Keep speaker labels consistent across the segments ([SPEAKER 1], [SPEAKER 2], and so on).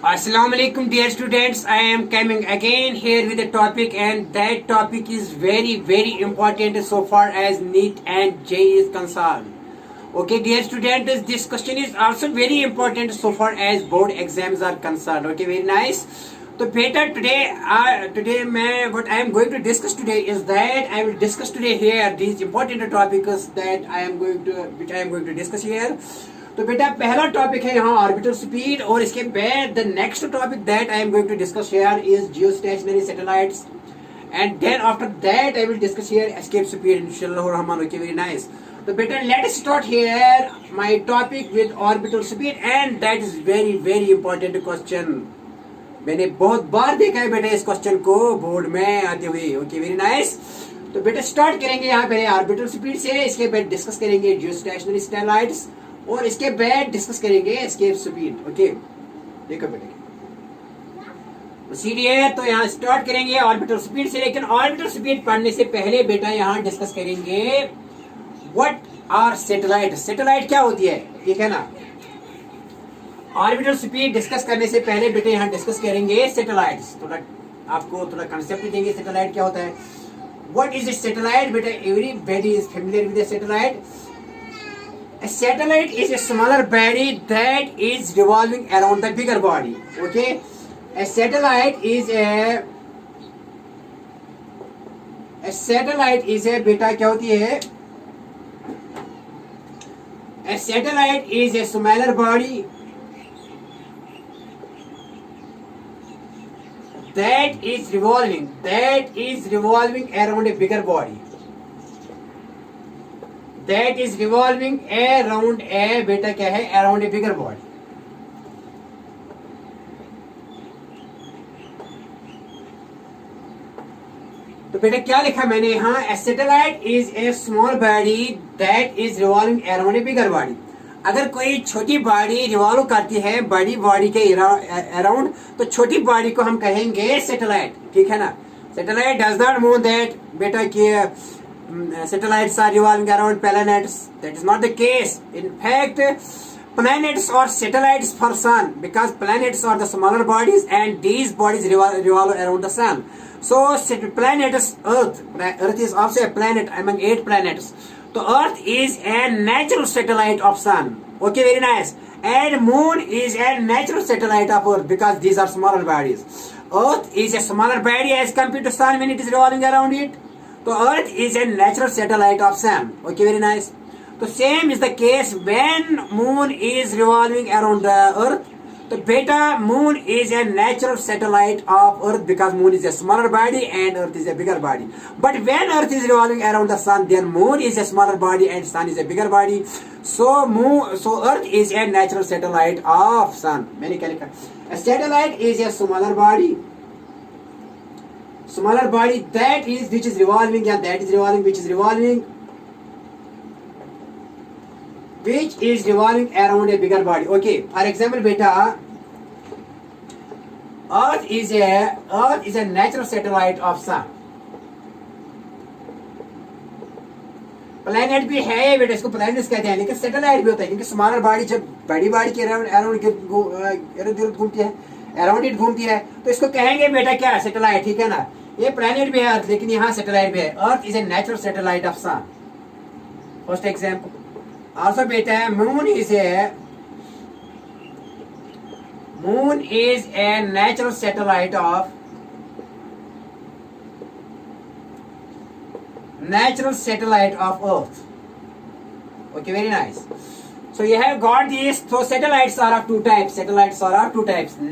[SPEAKER 1] Assalamu alaikum dear students. I am coming again here with a topic, and that topic is very important so far as NEET and JEE is concerned. Okay dear students, this question is also very important so far as board exams are concerned. Okay, very nice. So beta today what I am going to discuss today is that I will discuss today here these important topics that I am going to discuss here. तो बेटा पहला topic है यहाँ orbital speed, और इसके बाद the next topic that I am going to discuss here is geostationary satellites, and then after that I will discuss here escape speed इंशाल्लाह Rahman. Okay, very nice. तो बेटा let us start here my topic with orbital speed, and that is very important question. मैंने बहुत बार देखा है बेटा इस question को बोर्ड में आते हुए। Okay, very nice. तो बेटा स्टार्ट करेंगे यहाँ पे ऑर्बिटल स्पीड से, इसके बाद डिस्कस करेंगे जियोस्टेशनरी सैटेलाइट्स, और इसके बाद डिस्कस करेंगे एस्केप स्पीड। ओके, देखो बेटा प्रोसीडियर। तो यहाँ स्टार्ट करेंगे ऑर्बिटल स्पीड से, लेकिन ऑर्बिटल स्पीड पढ़ने से पहले बेटा यहाँ डिस्कस करेंगे व्हाट आर सैटेलाइट। सैटेलाइट क्या होती है, ठीक है ना। ऑर्बिटल स्पीड डिस्कस करने से पहले बेटा यहाँ डिस्कस करेंगे सैटेलाइट्स। थोड़ा आपको थोड़ा कंसेप्ट देंगे सैटेलाइट क्या होता है। व्हाट इज ए सैटेलाइट बेटा, everybody is familiar with A satellite. A satellite is a smaller body that is revolving around the bigger body. Okay, a satellite is बेटा क्या होती है। A satellite is a smaller body that is revolving around a bigger body. That is revolving around a बेटा क्या है, around a bigger body. तो बेटा क्या लिखा मैंने यहाँ, a satellite is a small body that is revolving around a bigger body. अगर कोई छोटी बॉडी रिवॉल्व करती है बड़ी बॉडी के अराउंड, तो छोटी बॉडी को हम कहेंगे सैटेलाइट, ठीक है ना। Satellite does not mean that बेटा कि satellites are revolving around planets. That is not the case. In fact, planets are satellites for sun, because planets are the smaller bodies and these bodies revolve around the sun. So planets, Earth is also a planet among 8 planets. So Earth is a natural satellite of sun. Okay, very nice. And Moon is a natural satellite of Earth, because these are smaller bodies. Earth is a smaller body as compared to sun when it is revolving around it. So Earth is a natural satellite of Sun. Okay, very nice. So same is the case when Moon is revolving around the Earth. So beta Moon is a natural satellite of Earth, because Moon is a smaller body and Earth is a bigger body. But when Earth is revolving around the Sun, then Moon is a smaller body and Sun is a bigger body. So Earth is a natural satellite of Sun. Many can. A satellite is a smaller body that is which is revolving around a bigger body. Okay, for example beta, Earth is a natural satellite of Sun. Planet भी है बेटा, इसको planets कहते हैं, लेकिन satellite भी होता है, क्योंकि स्मॉलर बॉडी जब बड़ी बॉडी के अराउंड घूमती है, अराउंड इट घूमती है, तो इसको कहेंगे बेटा क्या, सैटेलाइट, ठीक है ना। ये प्लैनेट भी है अर्थ, लेकिन यहाँ सैटेलाइट भी है। Earth is a natural satellite of sun. First example. Also बेटा moon is a natural satellite of earth. Okay, very nice. So you have got these. So satellites are of two types.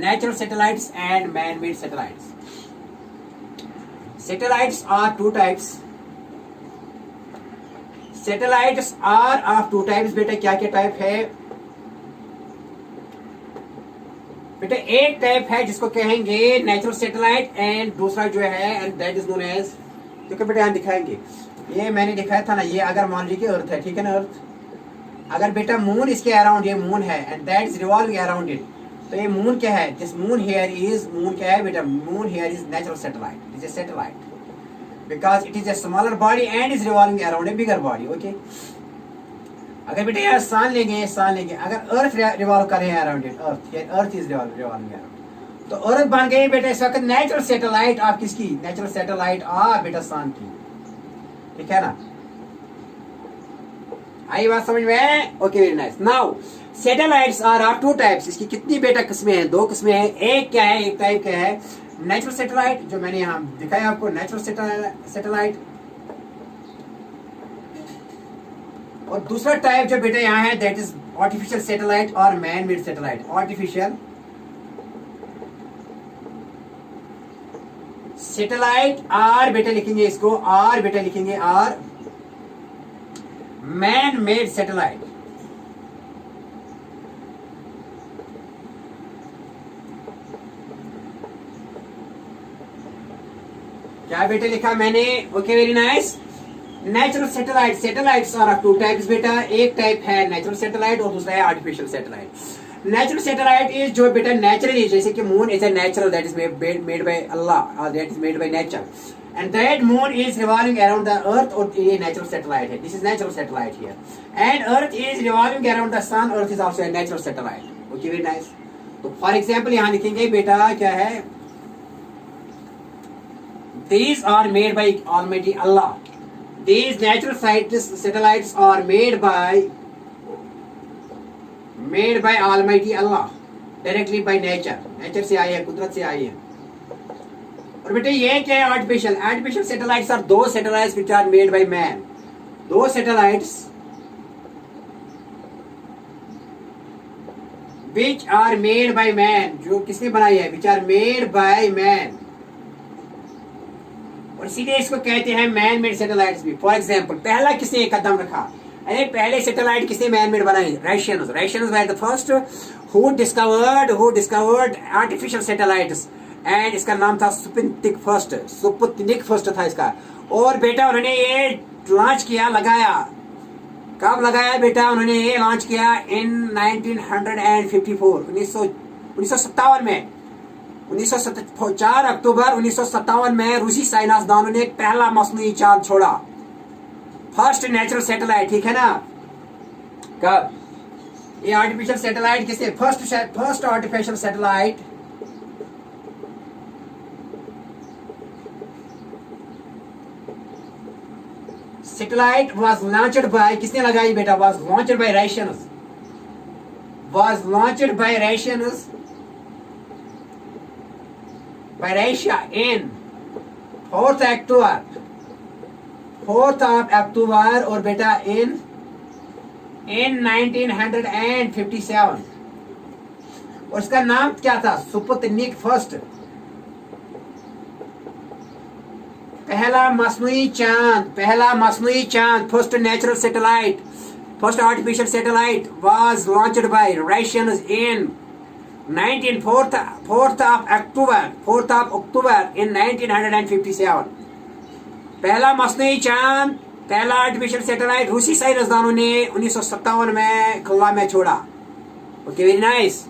[SPEAKER 1] Natural satellites and man-made satellites. Satellites are two types. बेटा क्या क्या type है बेटा, एक type है जिसको कहेंगे natural satellite, and दूसरा जो है and that is known as, तो बेटा यहाँ दिखाएंगे, ये मैंने दिखाया था ना, ये अगर मान लीजिए अर्थ है, ठीक है ना। अर्थ अगर बेटा मून इसके अराउंड, ये मून है and that is revolving around it, तो ये मून क्या है, दिस मून क्या है बेटा, moon here is natural satellite, it is a satellite because it is a smaller body and is revolving around a bigger body. Okay, अगर बेटा यार सान लेंगे, अगर अर्थ रिवॉल्व कर रहे हैं around it, earth is revolving around, तो अर्थ बन गई बेटा इस वक्त नेचुरल सैटेलाइट ऑफ किसकी, नेचुरल सैटेलाइट ऑफ बेटा सन की, ठीक है ना। आई बात समझ में? Okay very nice. Now satellites are of two types, इसकी कितनी बेटा किस्में हैं, दो किस्में हैं। एक क्या है, एक टाइप क्या है नेचुरल सैटेलाइट, जो मैंने यहाँ दिखाया आपको नेचुरल सैटेलाइट, और दूसरा टाइप जो बेटा यहाँ है दैट इज आर्टिफिशियल सैटेलाइट और man made satellite. Artificial satellite are बेटा लिखेंगे इसको, आर बेटा लिखेंगे आर मैन मेड सैटेलाइट। क्या बेटा लिखा मैंने? Okay very nice. Natural satellite, satellites are of two types बेटा, एक टाइप है नेचुरल सैटेलाइट और दूसरा है artificial satellite. Natural satellite is जो बेटा नेचुरली, जैसे कि moon is a natural that is made by अल्लाह और that is made by nature, and that moon is revolving around the earth, और ये नेचुरल सैटेलाइट है, this is natural satellite here, and earth is revolving around the sun, earth is also a natural satellite. Okay very nice. तो for example यहां लिखेंगे बेटा क्या है, these are made by Almighty Allah. These natural satellites are made by Almighty Allah, directly by nature. Nature से आई है, कुदरत से आई है। और बेटे ये क्या है आर्टिफिशियल? आर्टिफिशियल सैटेलाइट्स आर दो satellites which are made by man. दो satellites which are made by man, जो किसने बनाई है? which are made by man. और सीधे इसको कहते हैं मैन मेड सैटेलाइट्स भी। फॉर एग्जांपल पहला किसने एक कदम रखा? अरे पहले सैटेलाइट किसने मैन मेड बनाई? Russians. Russians were the first who discovered artificial satellites, and इसका नाम था स्पुतनिक फर्स्ट। स्पुतनिक फर्स्ट था इसका। और बेटा उन्होंने ये लॉन्च किया, लगाया। कब लगाया बेटा? उन्होंने ये लॉन्च किया इन 1954, 1957 में। 4 अक्टूबर 1957 में रूसी साइंसदानों ने पहला मसनूई चांद छोड़ा, फर्स्ट नेचुरल सैटेलाइट, ठीक है ना। कब? ये आर्टिफिशियल सैटेलाइट किसने? First artificial satellite was launched by, किसने लगाई बेटा? Was launched by Russians, by Russia in 4th October और बेटा in 1957। और इसका नाम क्या था? स्पुतनिक फर्स्ट, पहला मसनूई चांद, first natural satellite, first artificial satellite was launched by Russians in 4th of October in 1957। पहला मसनूई चांद, पहला आर्टिफिशियल सैटेलाइट रूसी साइंसदानों ने 1957 में खुला में छोड़ा। Okay very nice.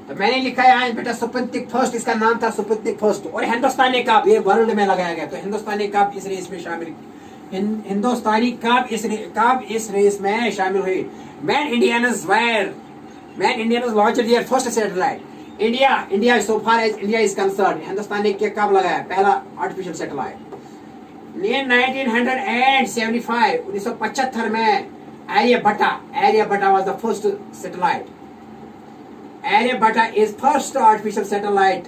[SPEAKER 1] तो मैंने लिखा है यहाँ बेटा स्पुतनिक फर्स्ट, इसका नाम था स्पुतनिक फर्स्ट। और हिंदुस्तानी कप ये वर्ल्ड में लगाया गया, तो हिंदुस्तानी कप इस रेस में शामिल, हिंदुस्तानी कप इस रेस में शामिल हुई। Man Indians launched their first satellite. India so far as India is concerned, Hindustan ने कब लगाया पहला आर्टिफिशियल सैटेलाइट? 1975, 1975 में Aryabhatta was the first satellite. Aryabhatta is first artificial satellite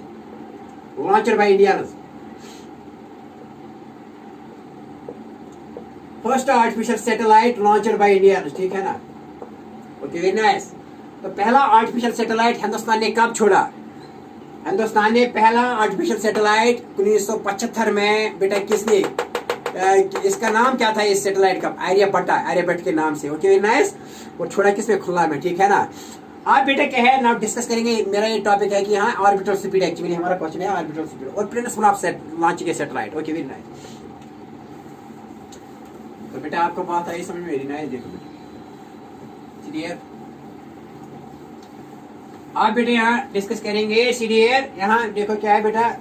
[SPEAKER 1] launched by Indians. First artificial satellite launched by Indians, ठीक है ना। Okay very nice. तो पहला आर्टिफिशियल सैटेलाइट हिंदुस्तान ने कब छोड़ा? हिंदुस्तान ने पहला आर्टिफिशियल सैटेलाइट 1975 में बेटा किसने, इसका नाम क्या था इस सैटेलाइट का? आर्यभट्ट के नाम से। Okay very nice. वो छोड़ा किसमें? खुला में, ठीक है ना। आप बेटा क्या है ना डिस्कस करेंगे, मेरा ये टॉपिक है कि यहाँ ऑर्बिटल स्पीड, एक्चुअली हमारा क्वेश्चन है ऑर्बिटल स्पीड और principle of launching A satellite. Okay very nice. तो बेटा आपको बात आई समझ में? Very nice. देखो बेटा सीरियर, आप बेटे यहाँ डिस्कस करेंगे सीरियर। यहाँ देखो क्या है बेटा,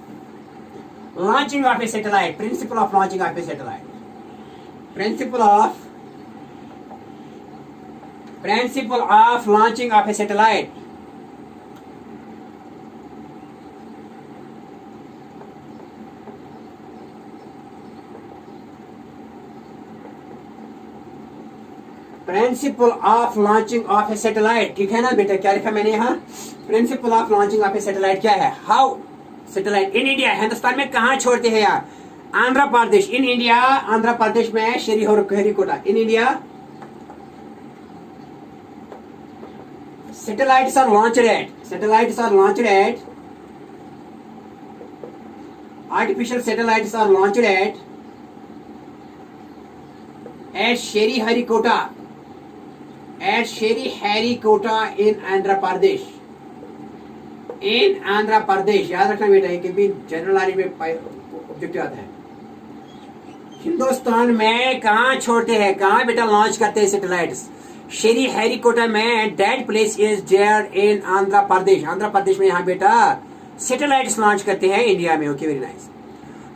[SPEAKER 1] launching of a satellite, principle of launching of a satellite, principle of launching of a satellite. Principle of launching of a satellite, ठीक है ना बेटा, क्या लिखा मैंने यहाँ, principle of launching of a satellite क्या है, how satellite in India, Hindustan में कहाँ छोड़ते हैं यार, आंध्र प्रदेश, इन इंडिया, आंध्र प्रदेश में Sriharikota, in India satellites are launched at artificial satellites are launched at Sriharikota in Andhra Pradesh, याद रखना बेटा, ये कभी जनरल नॉलेज में ऑब्जेक्टिव आता है। हिंदुस्तान में कहाँ छोड़ते हैं, कहाँ बेटा लॉन्च करते हैं सैटेलाइट्स, श्रीहरिकोटा में, that place is there in Andhra Pradesh में यहाँ बेटा सैटेलाइट्स लॉन्च करते हैं इंडिया में। Okay, very nice.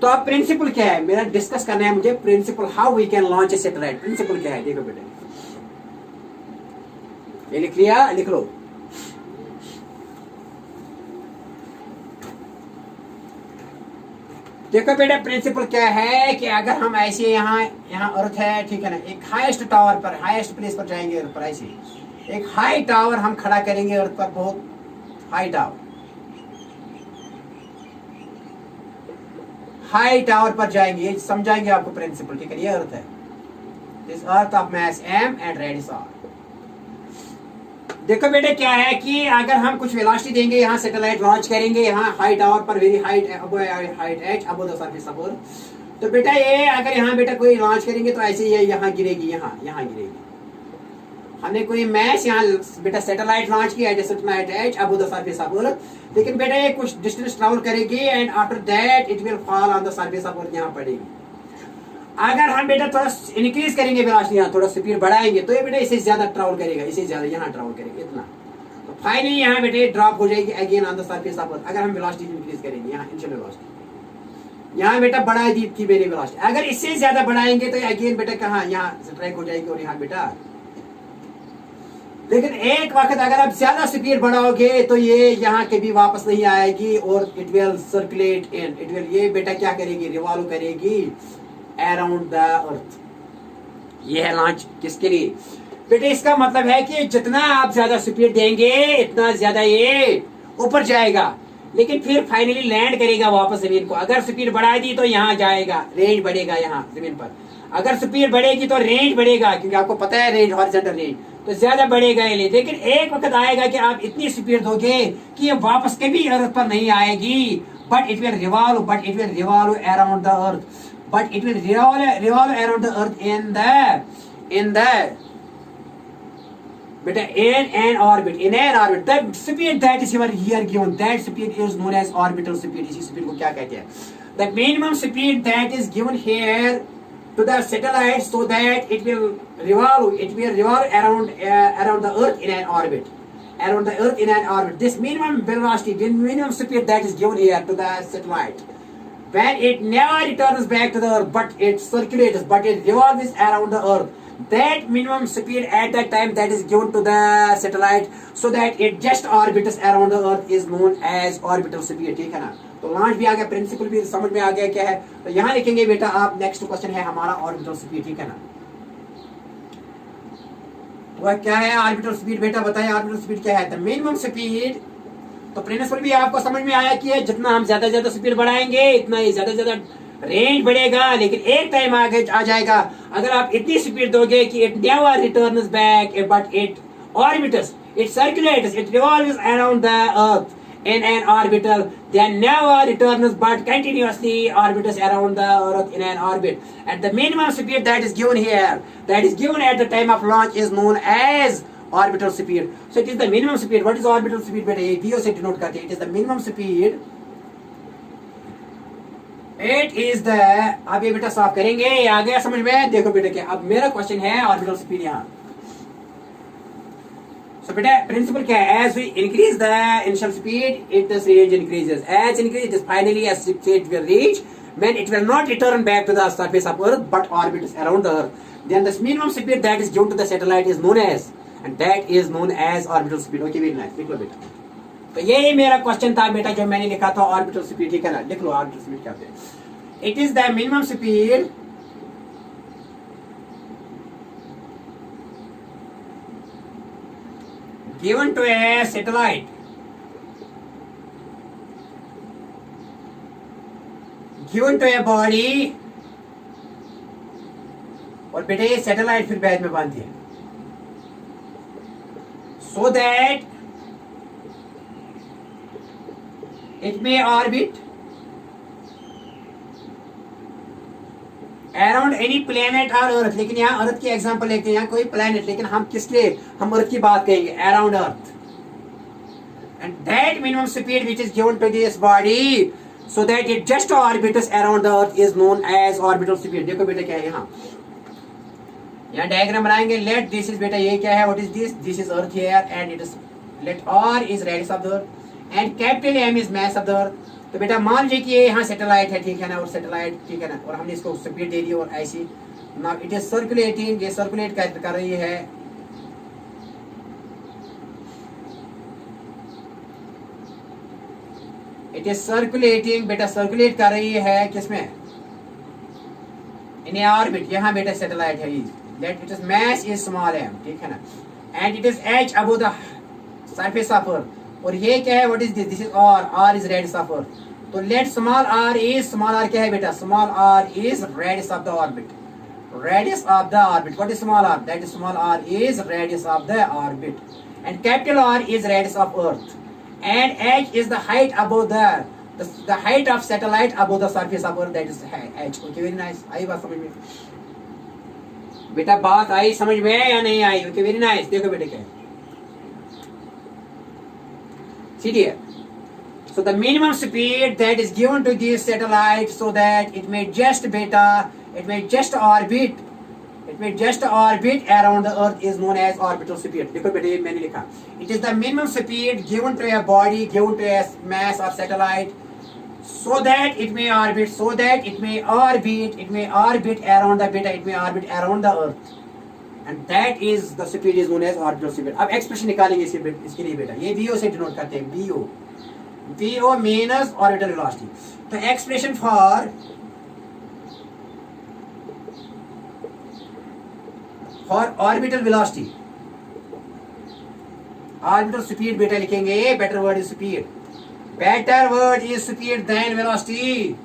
[SPEAKER 1] तो अब प्रिंसिपल क्या है मेरा डिस्कस करना है मुझे, principle how we can launch a satellite, principle क्या है देखो बेटा, ये लिख लिया, लिख लो। देखो बेटा प्रिंसिपल क्या है कि अगर हम ऐसे यहाँ अर्थ है, ठीक है ना, एक हाईएस्ट टावर पर, हाईएस्ट प्लेस पर जाएंगे अर्थ पर, ऐसे एक हाई टावर हम खड़ा करेंगे अर्थ पर, बहुत हाई टावर पर जाएंगे, ये समझाएंगे आपको प्रिंसिपल, ठीक है, ये अर्थ है, this earth of mass m and radius r। देखो बेटे क्या है कि अगर हम कुछ वेलोसिटी देंगे, यहाँ सैटेलाइट लॉन्च करेंगे, यहाँ हाई टावर पर, very height H above the surface of earth, तो बेटा ये अगर यहाँ बेटा कोई लॉन्च करेंगे तो ऐसे ये यहाँ गिरेगी, यहाँ गिरेगी। हमने कोई मैस यहाँ बेटा सैटेलाइट लॉन्च किया H above the surface of अर्थ, लेकिन बेटा ये कुछ डिस्टेंस ट्रैवल करेगी and after that it will fall on the surface of अर्थ, यहाँ पड़ेगी। अगर हम बेटा थोड़ा इंक्रीज करेंगे वेलोसिटी, यहाँ थोड़ा स्पीड बढ़ाएंगे, तो ये बेटा इसे ज्यादा ट्रैवल करेगा, इसे ज्यादा यहाँ ट्रैवल करेगा इतना, तो फाइनली यहाँ बेटे ड्रॉप हो जाएगी again on the surface of अर्थ। अगर हम वेलोसिटी इंक्रीज करेंगे, यहाँ इनिशियल वेलोसिटी यहाँ बेटा बढ़ा दी थी मेरी वेलोसिटी, अगर इससे ज्यादा बढ़ाएंगे तो अगेन बेटा कहाँ यहाँ स्ट्राइक हो जाएगी और यहाँ बेटा, लेकिन एक वक्त अगर आप ज्यादा स्पीड बढ़ाओगे तो ये यहाँ कभी वापस नहीं आएगी और it will circulate in, it will, ये बेटा क्या करेगी, रिवॉल्व करेगी अराउंड द अर्थ। ये है लॉन्च किसके लिए बेटे, इसका मतलब है कि जितना आप ज्यादा स्पीड देंगे इतना ज्यादा ये ऊपर जाएगा, लेकिन फिर फाइनली लैंड करेगा वापस जमीन को। अगर स्पीड बढ़ा दी तो यहाँ जाएगा, रेंज बढ़ेगा यहाँ जमीन पर, अगर स्पीड बढ़ेगी तो रेंज बढ़ेगा, क्योंकि आपको पता है रेंज हॉरिजॉन्टल रेंज, तो ज्यादा बढ़ेगा ये, लेकिन एक वक्त आएगा कि आप इतनी स्पीड दोगे कि ये वापस कभी अर्थ पर नहीं आएगी, but it will revolve around the earth, but it will revolve around the earth in an orbit. The speed that is here given, that speed is known as orbital speed. इसी speed को क्या कहते हैं? The minimum speed that is given here to the satellite so that it will revolve around the earth in an orbit. This minimum velocity, the minimum speed that is given here to the satellite, when it never returns back to the earth, but it circulates, but it revolves around the earth, that minimum speed at that time that is given to the satellite so that it just orbits around the earth is known as orbital speed, ठीक है ना। तो launch भी आ गया, principal भी समझ में आ गया क्या है, तो यहाँ लिखेंगे बेटा आप, नेक्स्ट क्वेश्चन है हमारा ऑर्बिटल स्पीड, ठीक है ना। वह क्या है ऑर्बिटल स्पीड बेटा, बताएं ऑर्बिटल स्पीड क्या है। द मिनिमम स्पीड, तो प्रिंसिपल भी आपको समझ में आया कि जितना हम ज्यादा स्पीड बढ़ाएंगे इतना ये ज्यादा रेंज बढ़ेगा, लेकिन एक टाइम आगे आ जाएगा अगर आप इतनी स्पीड दोगे कि it never returns back but it orbits, it circulates, it revolves around the earth in an orbital, then never returns but continuously orbits around the earth in an orbit. And the minimum speed that is given here, that is given at the time of launch, is known as orbital speed. So it is the minimum speed. What is orbital speed बेटा, ये VO से denote करते हैं, it is the minimum speed, it is the, अब ये बेटा साफ करेंगे, ये आ गया समझ में। देखो बेटा क्या, अब मेरा क्वेश्चन है ऑर्बिटल स्पीड यहाँ। So बेटा प्रिंसिपल क्या है, as we increase the initial speed, its range increases. As increases, finally as it will reach, when it will not return back to the surface of Earth, but orbits around the Earth. Then the minimum speed that is given to the satellite is known as, and that is known as orbital speed. Okay, very nice. लिख लो बेटा। तो यही मेरा question था बेटा जो मैंने लिखा था, ऑर्बिटल स्पीड, ठीक है ना। लिख लो ऑर्बिटल स्पीड क्या है। It is the minimum speed given to a satellite, given to a body, और बेटे ये सैटेलाइट फिर बैच में बांधती है, so that it may orbit around any planet or earth. लेकिन यहाँ अर्थ की एग्जांपल लेते हैं, यहाँ कोई प्लेनेट, लेकिन हम किसके, हम अर्थ की बात करेंगे, around earth. And that minimum speed which is given to this body so that it just orbits around the earth is known as orbital speed. देखो बेटा क्या है यहाँ डायग्राम बनाएंगे. लेट दिस इज बेटा ये क्या है, what is this is earth here and it is let R is radius of the earth and capital M is mass of the अर्थ. तो बेटा मान लीजिए कि ये यहाँ सैटेलाइट है, ठीक है ना, और सैटेलाइट ठीक है ना, और हमने इसको स्पीड दे दी और ऐसी नाउ इट इज सर्कुलेटिंग, ये सर्कुलेट कर रही है, इट इज सर्कुलेटिंग बेटा, सर्कुलेट कर रही है किसमें, इन ऑर्बिट. यहाँ बेटा सैटेलाइट है, that it is mass is small m, ठीक है ना, and it is h above the surface of earth. और ये क्या है, what is this is r is radius of earth. तो let small r क्या है बेटा, small r is radius of the orbit, radius of the orbit. What is small r? That is small r is radius of the orbit, and capital R is radius of earth, and h is the height above the height of satellite above the surface of earth, that is h. Okay, very nice. आई बात समझ में बेटा, बात आई समझ में या नहीं आई? Okay very nice. देखो बेटे क्या है, see here. So the minimum speed that is given to this satellite so that it may just orbit around the earth is known as orbital speed. देखो बेटे ये मैंने लिखा, it is the minimum speed given to a body, given to a mass or satellite so that it may orbit around the beta, it may orbit around the earth, and that is the speed is known as orbital speed. अब expression निकालेंगे इसके लिए बेटा, ये VO से denote करते हैं, VO means orbital velocity. तो expression for orbital velocity, orbital speed बेटा लिखेंगे, better word is speed, better word is speed than velocity.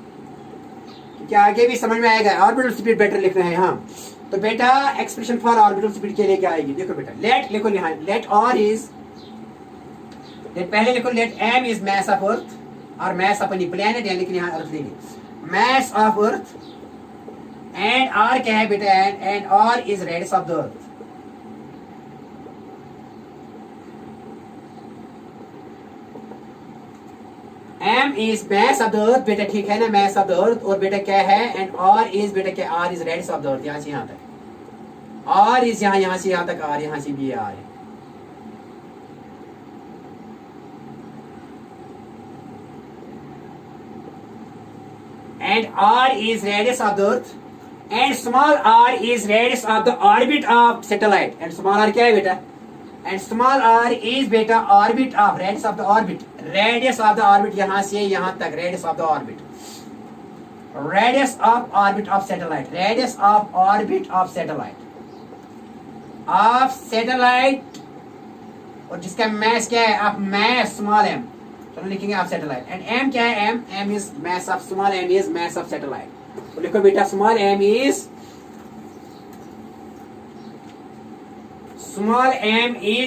[SPEAKER 1] क्या आगे भी समझ में आएगा, ऑर्बिटल स्पीड बेटर लिख रहे हैं यहाँ. तो बेटा एक्सप्रेशन फॉर ऑर्बिटल स्पीड के लिए क्या आएगी, देखो बेटा, लेट लिखो यहाँ, लेट आर इज, लेट पहले लिखो, let M is mass of earth, और मास ऑफ एनी प्लेनेट, या लेकिन यहाँ अर्थ लेंगे, mass of earth, and R क्या है बेटा, and R is radius of the earth. M is mass of the earth बेटा, ठीक है ना, mass of the earth, और बेटा क्या है, and R is बेटा क्या, R is radius of the earth. यहाँ से यहाँ तक R is यहाँ से यहाँ तक R, यहाँ से भी R है. And R is radius of the earth, and small r is radius of the orbit of satellite. And small r क्या है बेटा, and small r is बेटा orbit of, radius of the orbit, radius of the orbit यहाँ से यहाँ तक, radius of the orbit, radius of orbit of satellite, radius of orbit of satellite, और जिसका mass क्या है, of mass small m, चलो लिखेंगे of satellite, and m क्या है, m is mass of, small m is mass of satellite. तो लिखो बेटा, small m is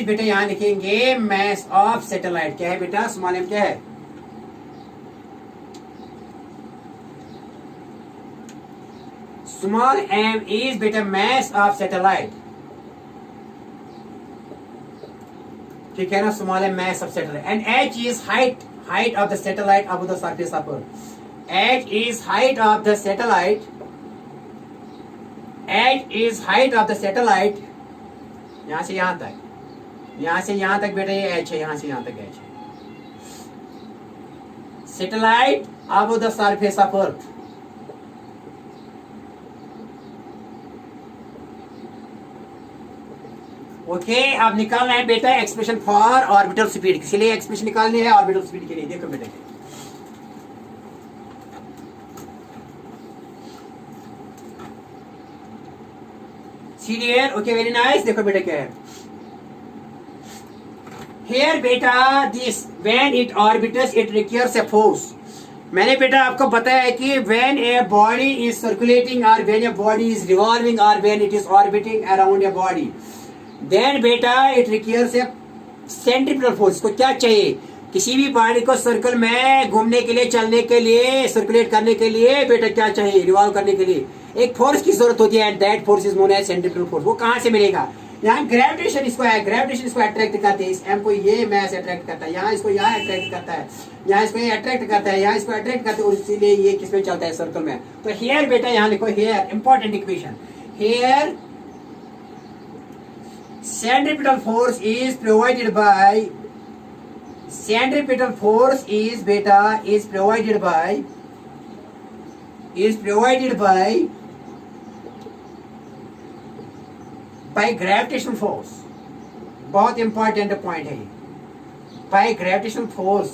[SPEAKER 1] बेटा यहाँ लिखेंगे mass of satellite. क्या है बेटा, small m क्या है, small m is बेटा mass of satellite, ठीक है ना, small m mass of satellite, and h is height of the satellite above the surface of earth. H is height of the satellite, यहाँ से यहाँ तक, यहाँ से यहाँ तक बेटा ये h है, यहाँ से यहाँ तक h है, satellite above the surface of earth. Okay, अब निकालना है बेटा एक्सप्रेशन फॉर ऑर्बिटल स्पीड. किसी लिए एक्सप्रेशन निकालनी है ऑर्बिटल स्पीड के लिए, देखो बेटा, क्लियर, ओके वेरी नाइस. देखो बेटा क्या है, Here बेटा this when it orbits it requires a force. मैंने बेटा आपको बताया है कि when a body is circulating or when a body is revolving or when it is orbiting around a body, then बेटा it requires a centripetal force. को क्या चाहिए? किसी भी बॉडी को सर्कल में घूमने के लिए, चलने के लिए, सर्कुलेट करने के लिए बेटा क्या चाहिए? रिवॉल्व करने के लिए एक फोर्स की जरूरत होती है and that force is known as centripetal force. वो कहां से मिलेगा? यहाँ ग्रेविटेशन इसको है, ग्रेविटेशन इसको अट्रैक्ट करते हैं, इस एम को ये मैस अट्रैक्ट करता है, यहाँ इसको यहाँ अट्रैक्ट करता है, यहाँ इसको ये अट्रैक्ट करता है, यहाँ इसको अट्रैक्ट करते हैं और इसीलिए ये किसमें चलता है? सर्कल में। तो हियर बेटा यहाँ लिखो, here important equation, here centripetal force is provided bye, centripetal force is beta is provided by gravitational force। बहुत इंपॉर्टेंट पॉइंट है, बाय ग्रेविटेशनल फोर्स।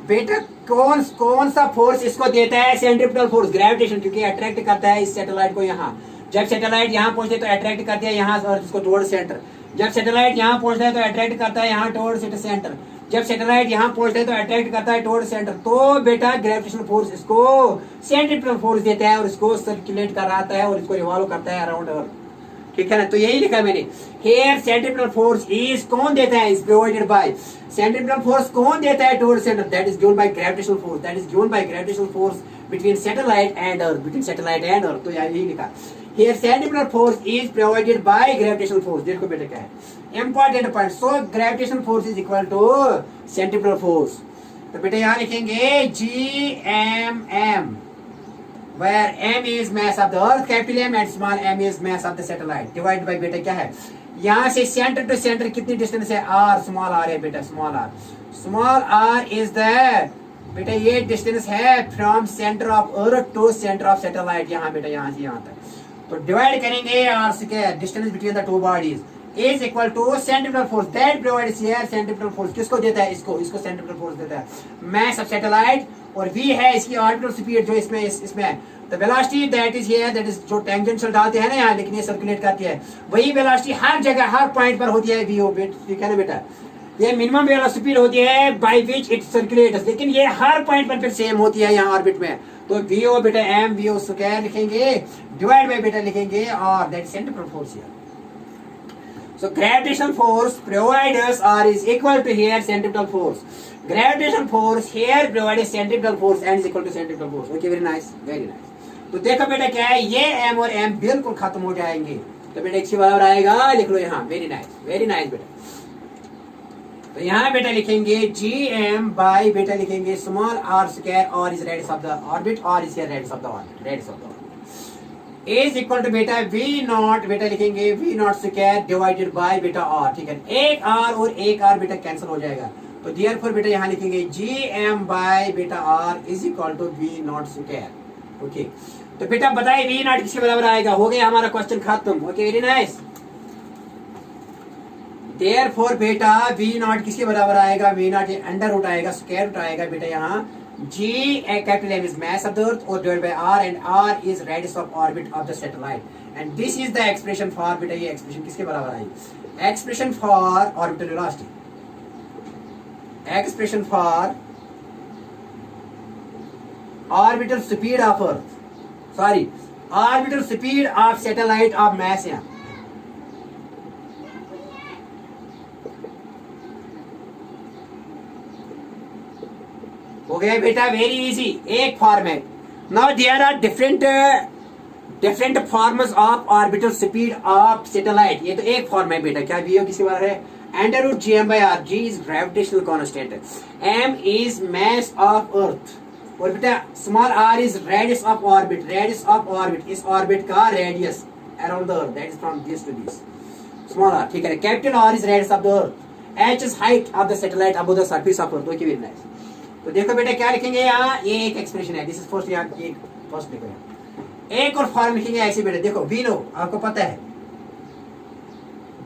[SPEAKER 1] बेटा कौन सा फोर्स इसको देता है? सेंट्रिपेटल फोर्स, ग्रेविटेशन, क्योंकि अट्रैक्ट करता है इस सैटेलाइट को यहाँ। जब सैटेलाइट यहाँ पहुंचते तो अट्रैक्ट करते हैं यहाँ और इसको टुवर्ड सेंटर। जब सैटेलाइट यहाँ पहुंचता है तो अट्रैक्ट करता है यहाँ टुवर्ड सेंटर। जब सैटेलाइट यहाँ पहुंचता है तो अट्रैक्ट करता है टुवर्ड सेंटर। तो बेटा ग्रेविटेशनल फोर्स इसको सेंट्रिपेटल फोर्स देता है और इसको सर्कुलेट कराता है और इसको रिवॉल्व करता है अराउंड अर्थ। ठीक है ना? तो यही लिखा है मैंने, हियर सेंट्रिपेटल फोर्स इज कौन देता है? Is provided by, centripetal force कौन देता है toward center? That is given by gravitational force, that is given by gravitational force between satellite and earth, between satellite and earth. तो यही लिखा, here centripetal force is provided by gravitational force. देखो बेटा क्या है important point, so gravitational force is equal to centripetal force. तो बेटा यहाँ लिखेंगे GMM, where m is mass of the earth capital M and small m is mass of the satellite, divided by बेटा क्या है? यहाँ से सेंटर टू सेंटर कितनी डिस्टेंस है? r, स्मॉल r है बेटा, small r। Small r is the बेटा ये डिस्टेंस है from center of earth to center of satellite, यहाँ बेटा यहाँ से यहाँ तक। तो डिवाइड करेंगे r square, distance between the two bodies, is equal to centripetal force that provides here centripetal force. किसको देता है? इसको सेंट्रिपेटल फोर्स देता है, मैस ऑफ सैटेलाइट, और v है इसकी ऑर्बिटल स्पीड जो इसमें है। तो velocity that is here, that is जो टेंजेंशियल डालते हैं ना यहाँ, लेकिन ये सर्कुलेट करती है, वही वेलोसिटी हर जगह हर पॉइंट पर होती है vo। ठीक है ना बेटा? ये मिनिमम वेलोसिटी स्पीड होती है बाय विच इट सर्कुलेट्स, लेकिन ये हर पॉइंट पर फिर सेम होती है यहाँ ऑर्बिट में। तो vo बेटा m vo स्क्वायर लिखेंगे, डिवाइड बाय बेटा लिखेंगे और that centripetal force here. So gravitational force provides R is equal to here centripetal force. Gravitational force here provides centripetal force and is equal to centripetal force. Okay, very nice, very nice. तो देखो बेटा क्या है, ये m और m बिल्कुल खत्म हो जाएंगे, तो बेटा इसके बराबर आएगा, लिख लो यहाँ, वेरी नाइस बेटा। तो यहाँ बेटा लिखेंगे GM बाई बेटा लिखेंगे स्मॉल r स्क्वायर, और is radius of the orbit, और is radius of the orbit, radius of the orbit is equal to बेटा V नॉट, बेटा लिखेंगे V not square divided by बेटा R। ठीक है, एक R और एक R बेटा कैंसिल हो जाएगा, तो देयरफॉर बेटा यहाँ लिखेंगे GM बाय बेटा R is equal to V not square. Okay, तो बेटा बताइए V नॉट किसके बराबर आएगा? हो गया हमारा क्वेश्चन खत्म। Okay, very nice. देयरफॉर बेटा V नॉट किसके बराबर आएगा? V नॉट ये अंडर रूट आएगा, स्क्वायर रूट आएगा बेटा यहाँ, G capital M is mass of the earth or divided by R, and R is radius of orbit of the satellite, and this is the expression for बेटा, ये expression किसके बराबर आएगी? Expression for orbital velocity, expression for orbital speed of earth, sorry, orbital speed of satellite of mass यहाँ। हो गया बेटा, very easy, एक format. Now there are different forms of orbital speed of satellite. ये तो एक फॉर्म है बेटा, क्या वीओ किसके बारे है? Under root GM by R, G is gravitational constant, M is mass of earth, और बेटा small r is radius of orbit, radius of orbit इस ऑर्बिट का रेडियस around the earth, that is from this to this, small r। ठीक है, capital R is radius of the earth, H is height of the satellite above the surface of earth. Okay, very nice. तो देखो बेटा क्या लिखेंगे यहाँ, ये एक एक्सप्रेशन है, दिस इज फर्स्ट, यहाँ एक फर्स्ट लिखो यहाँ। एक और फॉर्म लिखेंगे ऐसे बेटा, देखो वी नो आपको पता है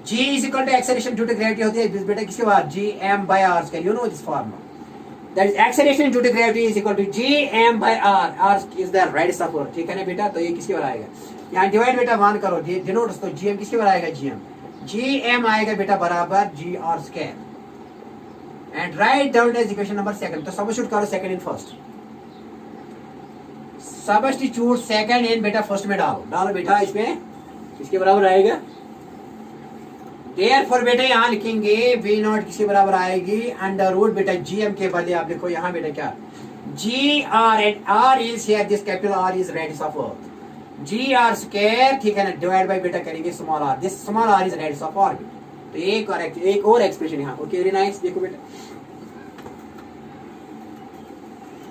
[SPEAKER 1] G is equal to acceleration due to gravity होती है बेटा किसके बाद? GM by R square, you know this form, that is acceleration due to gravity is equal to GM by R, R is the radius of earth. ठीक है ना बेटा? तो ये किसके बराबर आएगा? यहाँ डिवाइड बेटा 1 करो, डिनोट, तो GM किसके बराबर आएगा? GM आएगा बेटा बराबर GR square. And write down as equation number second. तो सब्स्टिट्यूट करो second in first, substitute second in बेटा फर्स्ट में डालो बेटा, इसमें इसके बराबर आएगा। देयरफॉर बेटा यहाँ लिखेंगे v नॉट किसके बराबर आएगी, अंडर रूट बेटा gm के बदले आप लिखो यहाँ बेटा क्या, G R and R is here, this capital R is radius of earth, G R square, ठीक है ना, डिवाइड बाय बेटा करेंगे small R, this small R is radius of orbit. तो एक और एक्सप्रेशन यहाँ, ओके वेरी नाइस। देखो बेटा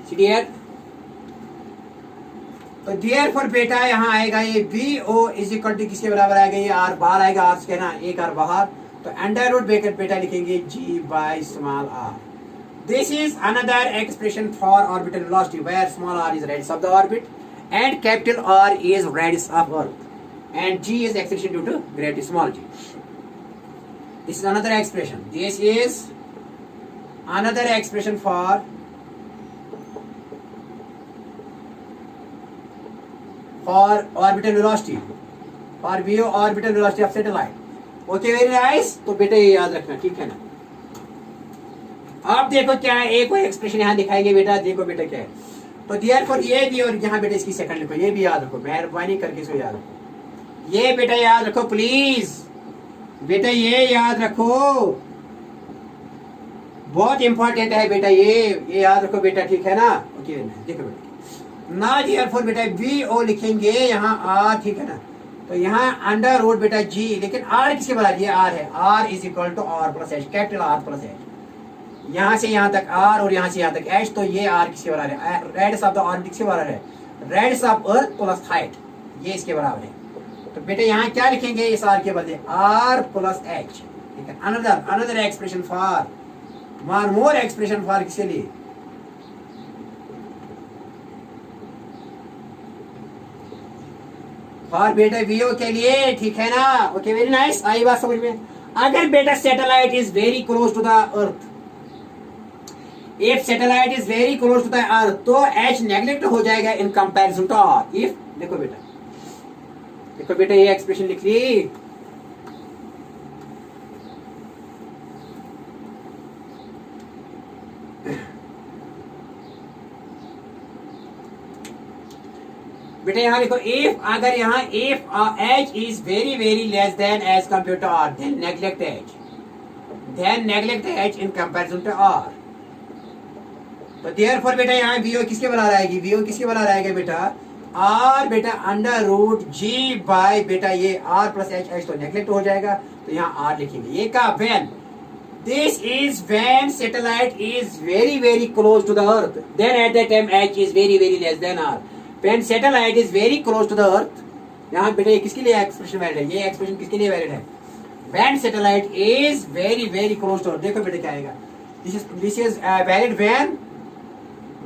[SPEAKER 1] क्लियर, तो देयरफॉर बेटा यहाँ आएगा ये V O is equal to किसके बराबर आएगा, ये आर बाहर आएगा, आर स्क्वायर ना, एक आर बाहर, तो अंडर रूट ब्रैकेट बेटा लिखेंगे G by small R. This is another expression for orbital velocity where small R is radius of the orbit and capital R is radius of earth and G is expression due to gravity small G. This is another expression, this is another expression for orbital velocity, for VO orbital velocity of satellite. Okay, very nice। तो बेटा ये याद रखना, ठीक है ना। अब देखो क्या है, एक और एक्सप्रेशन यहाँ दिखाएंगे बेटा, देखो बेटा क्या है। तो देयरफॉर ये भी, और यहाँ बेटा इसकी सेकंड लिखो, ये भी याद रखो, मेहरबानी करके इसको याद रखो, ये बेटा याद रखो प्लीज बेटा, ये याद रखो, बहुत इंपॉर्टेंट है बेटा, ये याद रखो बेटा, ठीक है ना। ओके देखो बेटा ना, देयरफॉर बेटा वी ओ लिखेंगे यहाँ आर, ठीक है ना, तो यहाँ अंडर रूट बेटा जी, लेकिन आर किसके बराबर, ये आर है, R is equal to R plus H, capital R plus H, यहाँ से यहाँ तक आर और यहाँ से यहाँ तक एच, तो ये आर किसके बराबर है, रेडियस ऑफ द ऑर्बिट किसके बराबर है, radius of earth plus height, ये इसके बराबर है। तो बेटा यहाँ क्या लिखेंगे इस आर के बदले, आर प्लस एच, ठीक है। Another expression for, one more expression for किसके लिए, और बेटा वीओ के लिए, ठीक है ना। ओके वेरी नाइस, आई बात समझ में। अगर बेटा satellite is very close to the earth, if satellite is very close to the अर्थ, तो एच नेग्लेक्ट हो जाएगा in comparison to R. If देखो बेटा ये एक्सप्रेशन लिख ली, बेटा यहाँ लिखो, इफ अगर यहाँ if H is very very less than as compare to R, then neglect H in comparison to R. तो देयरफॉर बेटा यहाँ वीओ किसके बराबर आएगी, वीओ किसके बराबर आएगा बेटा, आर बेटा अंडर रूट जी बाय बेटा ये आर प्लस एच, एच तो नेग्लेक्ट हो जाएगा, तो यहाँ आर लिखेंगे। ये का when, this is when satellite is very very close to the earth, then at that time H is very very less than R. When satellite is very close to the earth, यहाँ बेटा ये किसके लिए expression valid है, ये expression किसके लिए valid है, when satellite is very very close to earth। देखो बेटा क्या आएगा, this is valid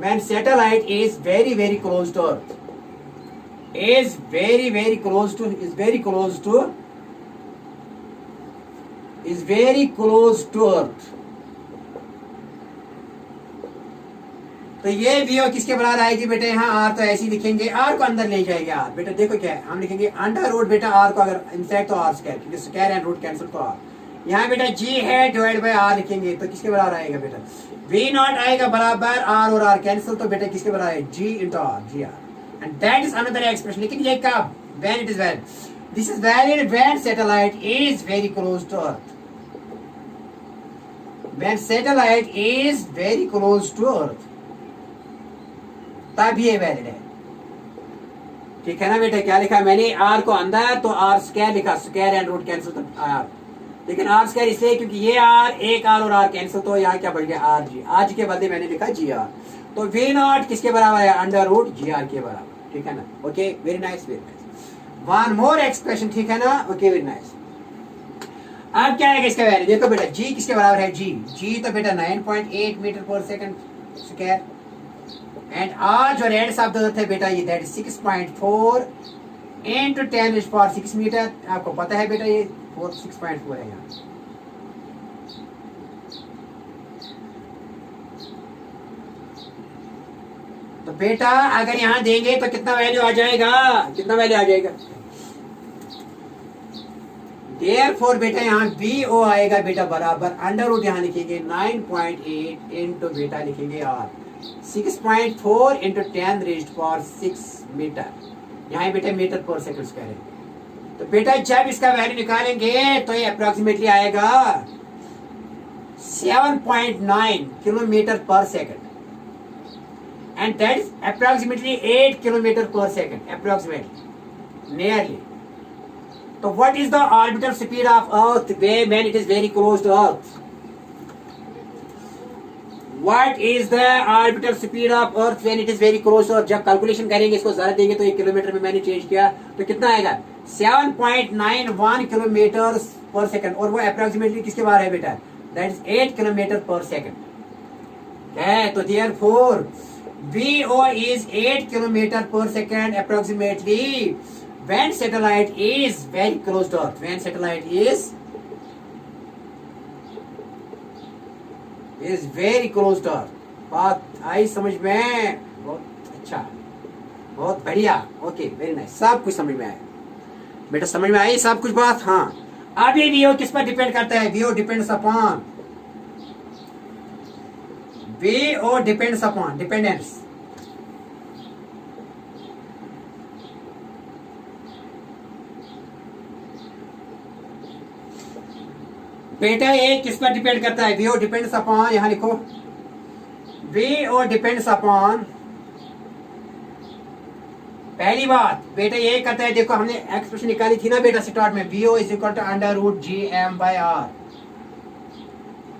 [SPEAKER 1] when satellite is very very close to earth, is very close to earth। तो ये वीओ किसके बराबर आएगी बेटा, यहाँ आर तो ऐसे ही लिखेंगे, आर को अंदर ले जाएंगे आर, बेटा देखो क्या है, हम लिखेंगे अंडर रूट बेटा आर को, अगर इनफैक्ट तो आर स्क्वायर, क्योंकि स्क्वायर एंड रूट कैंसिल तो आर, यहाँ बेटा जी है डिवाइड बाय आर लिखेंगे, तो किसके बराबर आएगा बेटा, वी नॉट आएगा बराबर आर और आर कैंसिल, तो बेटा किसके बराबर है, G into R, G R, and that is another expression. लेकिन ये कब, when it is valid, this is valid when satellite is very close to earth, when satellite is very close to earth, तब ये valid है, ठीक है ना बेटा। क्या लिखा मैंने, आर को अंदर तो आर स्क्वायर लिखा, स्क्वायर एंड रूट कैंसिल तो आर, लेकिन आर स्क्वायर इसलिए क्योंकि ये आर, एक आर और आर कैंसिल, तो यहाँ क्या बढ़ गया आर जी, आर जी के बदले मैंने लिखा जी आर, तो वी नॉट किसके बराबर है, अंडर रूट जी आर के बराबर, ठीक है ना। Okay very nice, one more expression, ठीक है ना। Okay very nice. अब क्या है इसका वैल्यू, देखो बेटा जी किसके बराबर है, जी तो बेटा 9.8 मीटर पर सेकंड स्क्वायर, एंड आर जो रेडियस ऑफ द अर्थ है बेटा ये दैट 6.4 into 10⁶ मीटर, आपको पता है बेटा ये 6.4 है यहाँ। तो बेटा अगर यहाँ देंगे तो कितना वैल्यू आ जाएगा, देयरफॉर बेटा यहाँ बी ओ आएगा बेटा बराबर अंडर रूट यहाँ लिखेंगे 9.8 इंटू बेटा लिखेंगे आर 6.4 इंटू 10⁻6 मीटर, यहाँ बेटा मीटर पर सेकंड स्क्वायर है। तो बेटा जब इसका वैल्यू निकालेंगे तो ये अप्रोक्सीमेटली आएगा 7.9 किलोमीटर पर second, and that is approximately 8 kilometre पर सेकंड, अप्रोक्सीमेटली नियरली। तो what is the orbital speed of Earth when it is very close to Earth? What is the orbital speed of Earth when it is very close to Earth? जब calculation करेंगे इसको जरा देंगे तो 1 kilometre में मैंने change किया तो कितना आएगा 7.91 किलोमीटर पर सेकंड, और वो अप्रोक्सीमेटली किसके बारे है बेटा, दैट इज 8 किलोमीटर पर सेकंड है। तो देयरफॉर VO is 8 किलोमीटर पर second approximately when satellite is very close to Earth, when satellite is very close to Earth। बात आई समझ में? बहुत अच्छा, बहुत बढ़िया, ओके वेरी नाइस, सब कुछ समझ में आया बेटा, समझ में आई सब कुछ बात। हाँ अब ये VO किस पर डिपेंड करता है, VO depends upon, VO depends upon dependence, बेटा ये किस पर डिपेंड करता है, VO डिपेंड्स अपॉन, यहां लिखो VO डिपेंड्स अपॉन, पहली बात बेटा ये करता है, देखो हमने एक्सप्रेशन निकाली थी ना बेटा स्टार्ट में, VO is equal to under root GM by R।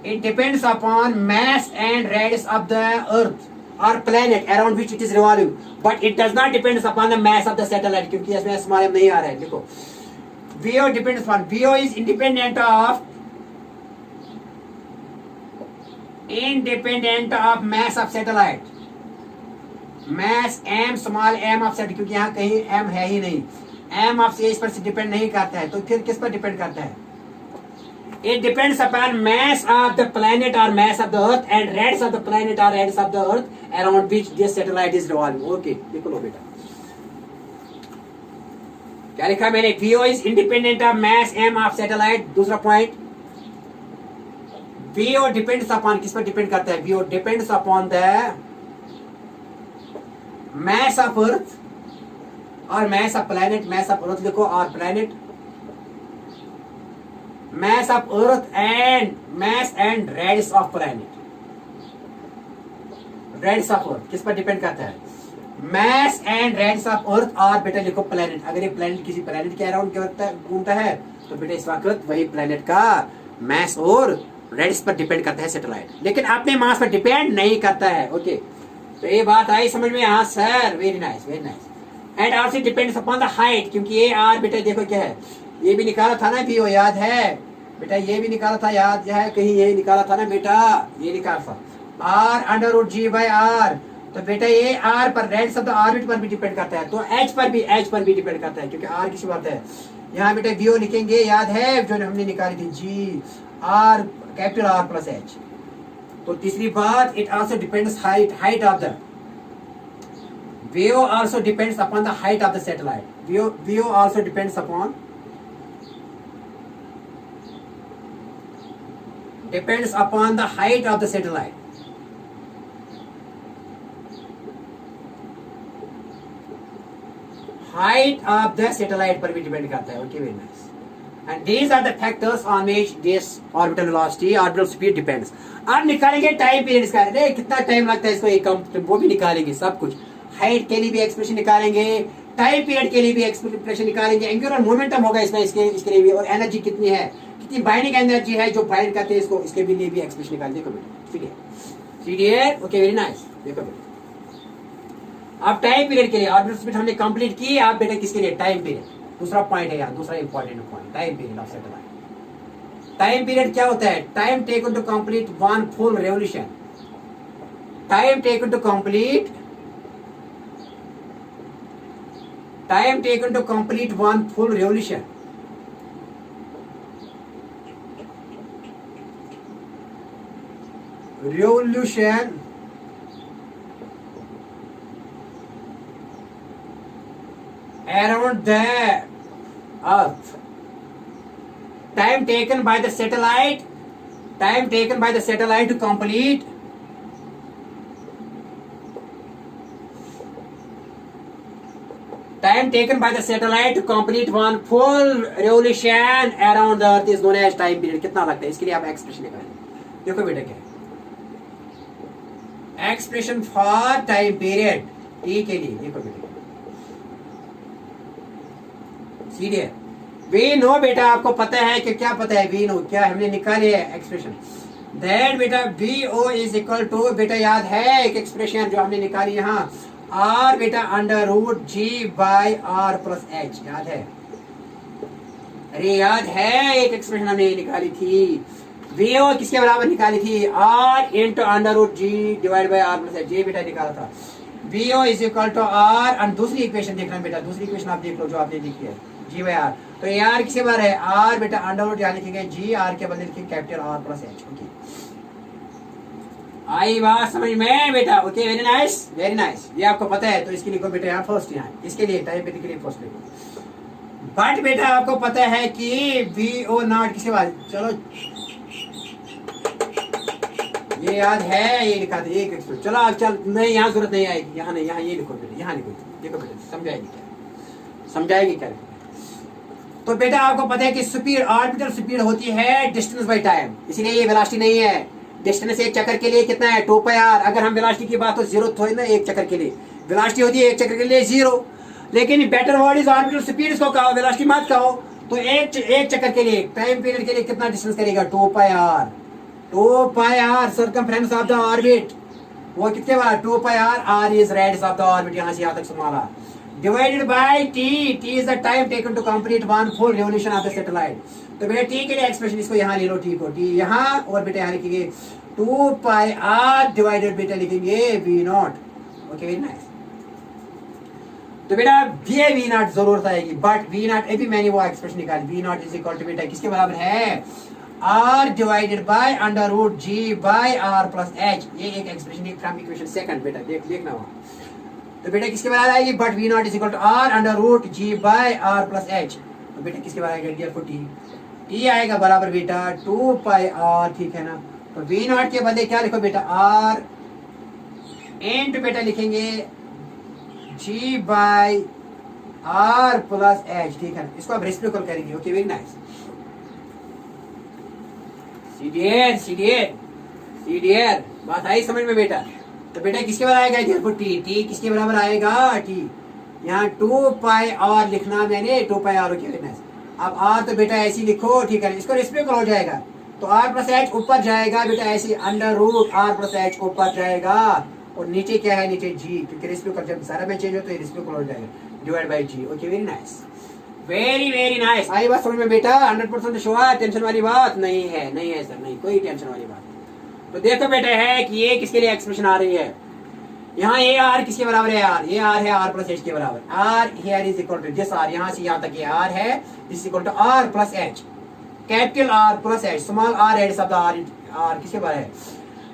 [SPEAKER 1] It depends upon mass and radius of the earth or planet around which it is revolving, but it does not depends upon the mass of the satellite, क्योंकि इसमें small m नहीं आ रहा है। देखो VO depends upon, VO is independent of mass of satellite, mass m small m of satellite, क्योंकि यहाँ कहीं m है ही नहीं, m of इस पर से डिपेंड नहीं करता है, तो फिर किस पर डिपेंड करता है, it depends upon mass of the planet or mass of the earth and radius of the planet or radius of the earth around which this satellite is revolving। Okay लिख लो बेटा, क्या लिखा मैंने, VO is independent of mass m of satellite। दूसरा point VO depends upon, किस पर depend करता है, VO depends upon the mass of earth और mass of planet, mass of earth लिखो और planet, mass of earth and mass and radius of planet, radius of earth किस पर depend करता है, mass and radius of earth और बेटा लिखो planet। अगर ये planet किसी planet के अराउंड घूमता है तो बेटा इस वक्त वही planet का mass और रेडियस पर डिपेंड करता है सैटेलाइट, लेकिन अपने मास पर डिपेंड नहीं करता है। ओके तो ये बात आई समझ में, हाँ sir very nice very nice. And also depends upon the height, क्योंकि ये आर बेटा देखो क्या है, ये भी निकाला था ना VO, याद है बेटा, ये भी निकाला था, याद है कहीं, ये निकाला था ना बेटा, ये निकाला था R under root G by R। तो बेटा ये R पर रेडियस ऑफ द ऑर्बिट पर भी डिपेंड करता है, तो H पर भी डिपेंड करता है, क्योंकि R किसी बात है, यहाँ बेटा VO लिखेंगे, याद है जो हमने निकाली थी G R capital R plus H। तो तीसरी बात, it also depends height of the, VO also depends upon the height of the satellite, VO also depends upon the height of the satellite। Height of the satellite पर भी depend करता है। Okay very nice. And these are the factors on which this orbital velocity, orbital speed depends। अब निकालेंगे time period इसका, अरे कितना time लगता है इसको, एक वो भी निकालेंगे सब कुछ, हाइट के लिए भी एक्सप्रेशन निकालेंगे, टाइम पीरियड के लिए भी एक्सप्रेशन निकालेंगे, एंगुलर मोमेंटम होगा इसमें, इसके लिए भी, और एनर्जी कितनी है, कितनी बाइंडिंग एनर्जी है जो बाइंड करते हैं इसको, इसके भी लिए भी एक्सप्रेशन निकाल। देखो बेटा ठीक है, ओके वेरी नाइस। देखो बेटा अब टाइम पीरियड के लिए ऑर्बिटल स्पीड हमने कंप्लीट की, आप बेटा किसके लिए, टाइम पीरियड, दूसरा पॉइंट है यहाँ, दूसरा important point, time period of satellite. Time period क्या होता है, time taken to complete one full revolution, time taken to complete one full revolution. around the earth time taken by the satellite, time taken by the satellite to complete, time taken by the satellite to complete one full revolution around the earth is known as time period. कितना लगता है इसके लिए आप expression निकालें. देखो बेटा क्या है expression for time period T के लिए. देखो बेटा सीधे वी नो बेटा आपको पता है कि क्या पता है वी नो क्या हमने निकाले है एक्सप्रेशन दैट बेटा V O is equal to बेटा याद है एक एक्सप्रेशन जो हमने निकाली यहाँ आर बेटा under root G by R plus H. याद है अरे याद है एक एक्सप्रेशन हमने निकाली थी वी ओ किसके बराबर निकाली थी R into under root G divide by R plus H. ये बेटा निकाला था V O is equal to R. और दूसरी इक्वेशन देखना बेटा दूसरी इक्वेशन आप देख लो जो आपने लिखी है जी बाई आर. तो ये आर किसके बराबर है आर बेटा अंडर रूट यहाँ लिखेंगे जी आर के बदले लिखेंगे capital R plus H. Okay I बात समझ में बेटा. Okay very nice very nice. ये आपको पता है तो इसके लिखो बेटा यहाँ फर्स्ट यहाँ इसके लिए टाइम पीरियड के लिए फर्स्ट लिखो. बट बेटा आपको पता है कि वी ओ नॉट किसके बाद चलो ये याद है ये लिखा था एक एक्सप्रेशन. चलो अब चल नहीं यहाँ जरूरत नहीं आएगी यहाँ नहीं यहाँ ये लिखो बेटा यहाँ लिखो. देखो बेटा समझाएगी क्या समझाएगी क्या. तो बेटा आपको पता है कि स्पीड ऑर्बिटल स्पीड होती है डिस्टेंस बाय टाइम इसीलिए ये वेलोसिटी नहीं है. डिस्टेंस एक चक्कर के लिए कितना है 2 पाई आर. अगर हम वेलोसिटी की बात तो जीरो थोड़ी ना एक चक्कर के लिए वेलोसिटी होती है एक चक्कर के लिए जीरो. लेकिन better word is orbital speed इसको कहो वेलोसिटी मत कहो. तो एक चक्कर के लिए टाइम पीरियड के लिए कितना डिस्टेंस करेगा 2 pi R. 2 pi R circumference of the orbit वो कितने बार 2 pi R. R is radius of the orbit यहाँ से यहाँ तक संभाला divided by T. T is the time taken to complete one full revolution of the satellite. तो बेटा टी के लिए एक्सप्रेशन इसको यहाँ ले लो टी को टी यहाँ और बेटा यहाँ लिखेंगे 2 पाई आर डिवाइडेड बेटा लिखेंगे V naught. Okay very nice. तो बेटा ये वी नॉट जरूरत आएगी बट वी नॉट अभी मैंने वो एक्सप्रेशन निकाली V naught is equal to बेटा किसके बराबर है R divided by under root G by R plus H. ये एक एक्सप्रेशन फ्रॉम इक्वेशन सेकंड बेटा देखना वहाँ. तो बेटा किसके बराबर आएगी but V naught is equal to R under root G by R plus H. तो बेटा किसके बराबर आएगा डियर को टी टी आएगा बराबर बेटा 2 पाई आर. ठीक है ना. तो वी नॉट के बदले क्या लिखो बेटा आर इंटू बेटा लिखेंगे G by R plus H. ठीक है इसको आप रेसिप्रोकल करेंगे. Okay very nice. सीडीएर सीडीएर सीडीएर बात आई समझ में बेटा. तो बेटा किसके बराबर आएगा इधर को टी टी किसके बराबर आएगा टी यहाँ 2 पाई आर लिखना मैंने 2 pi are. Okay very nice. अब आर तो बेटा ऐसे लिखो ठीक है इसको रेसिप्रोकल हो जाएगा तो आर प्लस एच ऊपर जाएगा बेटा ऐसे under root R plus H ऊपर जाएगा और नीचे क्या है नीचे जी क्योंकि रेसिप्रोकल जब सारा में चेंज हो तो रेसिप्रोकल हो जाएगा divide by G. Okay very nice very nice. आई बात समझ में बेटा 100% श्योर. टेंशन वाली बात नहीं है सर नहीं कोई टेंशन वाली बात. तो देखो बेटा है कि ये किसके लिए एक्सप्रेशन आ रही है यहाँ ये आर किसके बराबर है आर ये आर है आर प्लस एच के बराबर. R here is equal to this R यहाँ से यहाँ तक ये आर है is equal to R plus H capital R plus H small r radius of the R किसके बराबर है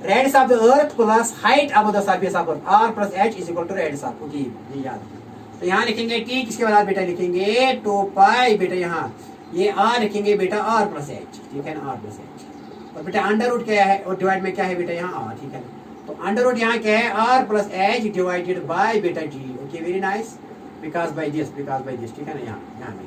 [SPEAKER 1] radius of the Earth plus height above the surface of Earth R plus H is equal to radius of. Okay ये याद. तो यहाँ लिखेंगे T किसके बराबर बेटा लिखेंगे 2 पाई बेटा यहाँ ये आर लिखेंगे बेटा आर प्लस एच. ठीक है ना आर प्लस एच. और बेटा अंडर रूट क्या है और डिवाइड में क्या है बेटा यहाँ आर. ठीक है तो अंडर रूट यहाँ क्या है R plus H divided by बेटा G. Okay very nice because by this ठीक है ना यहाँ में.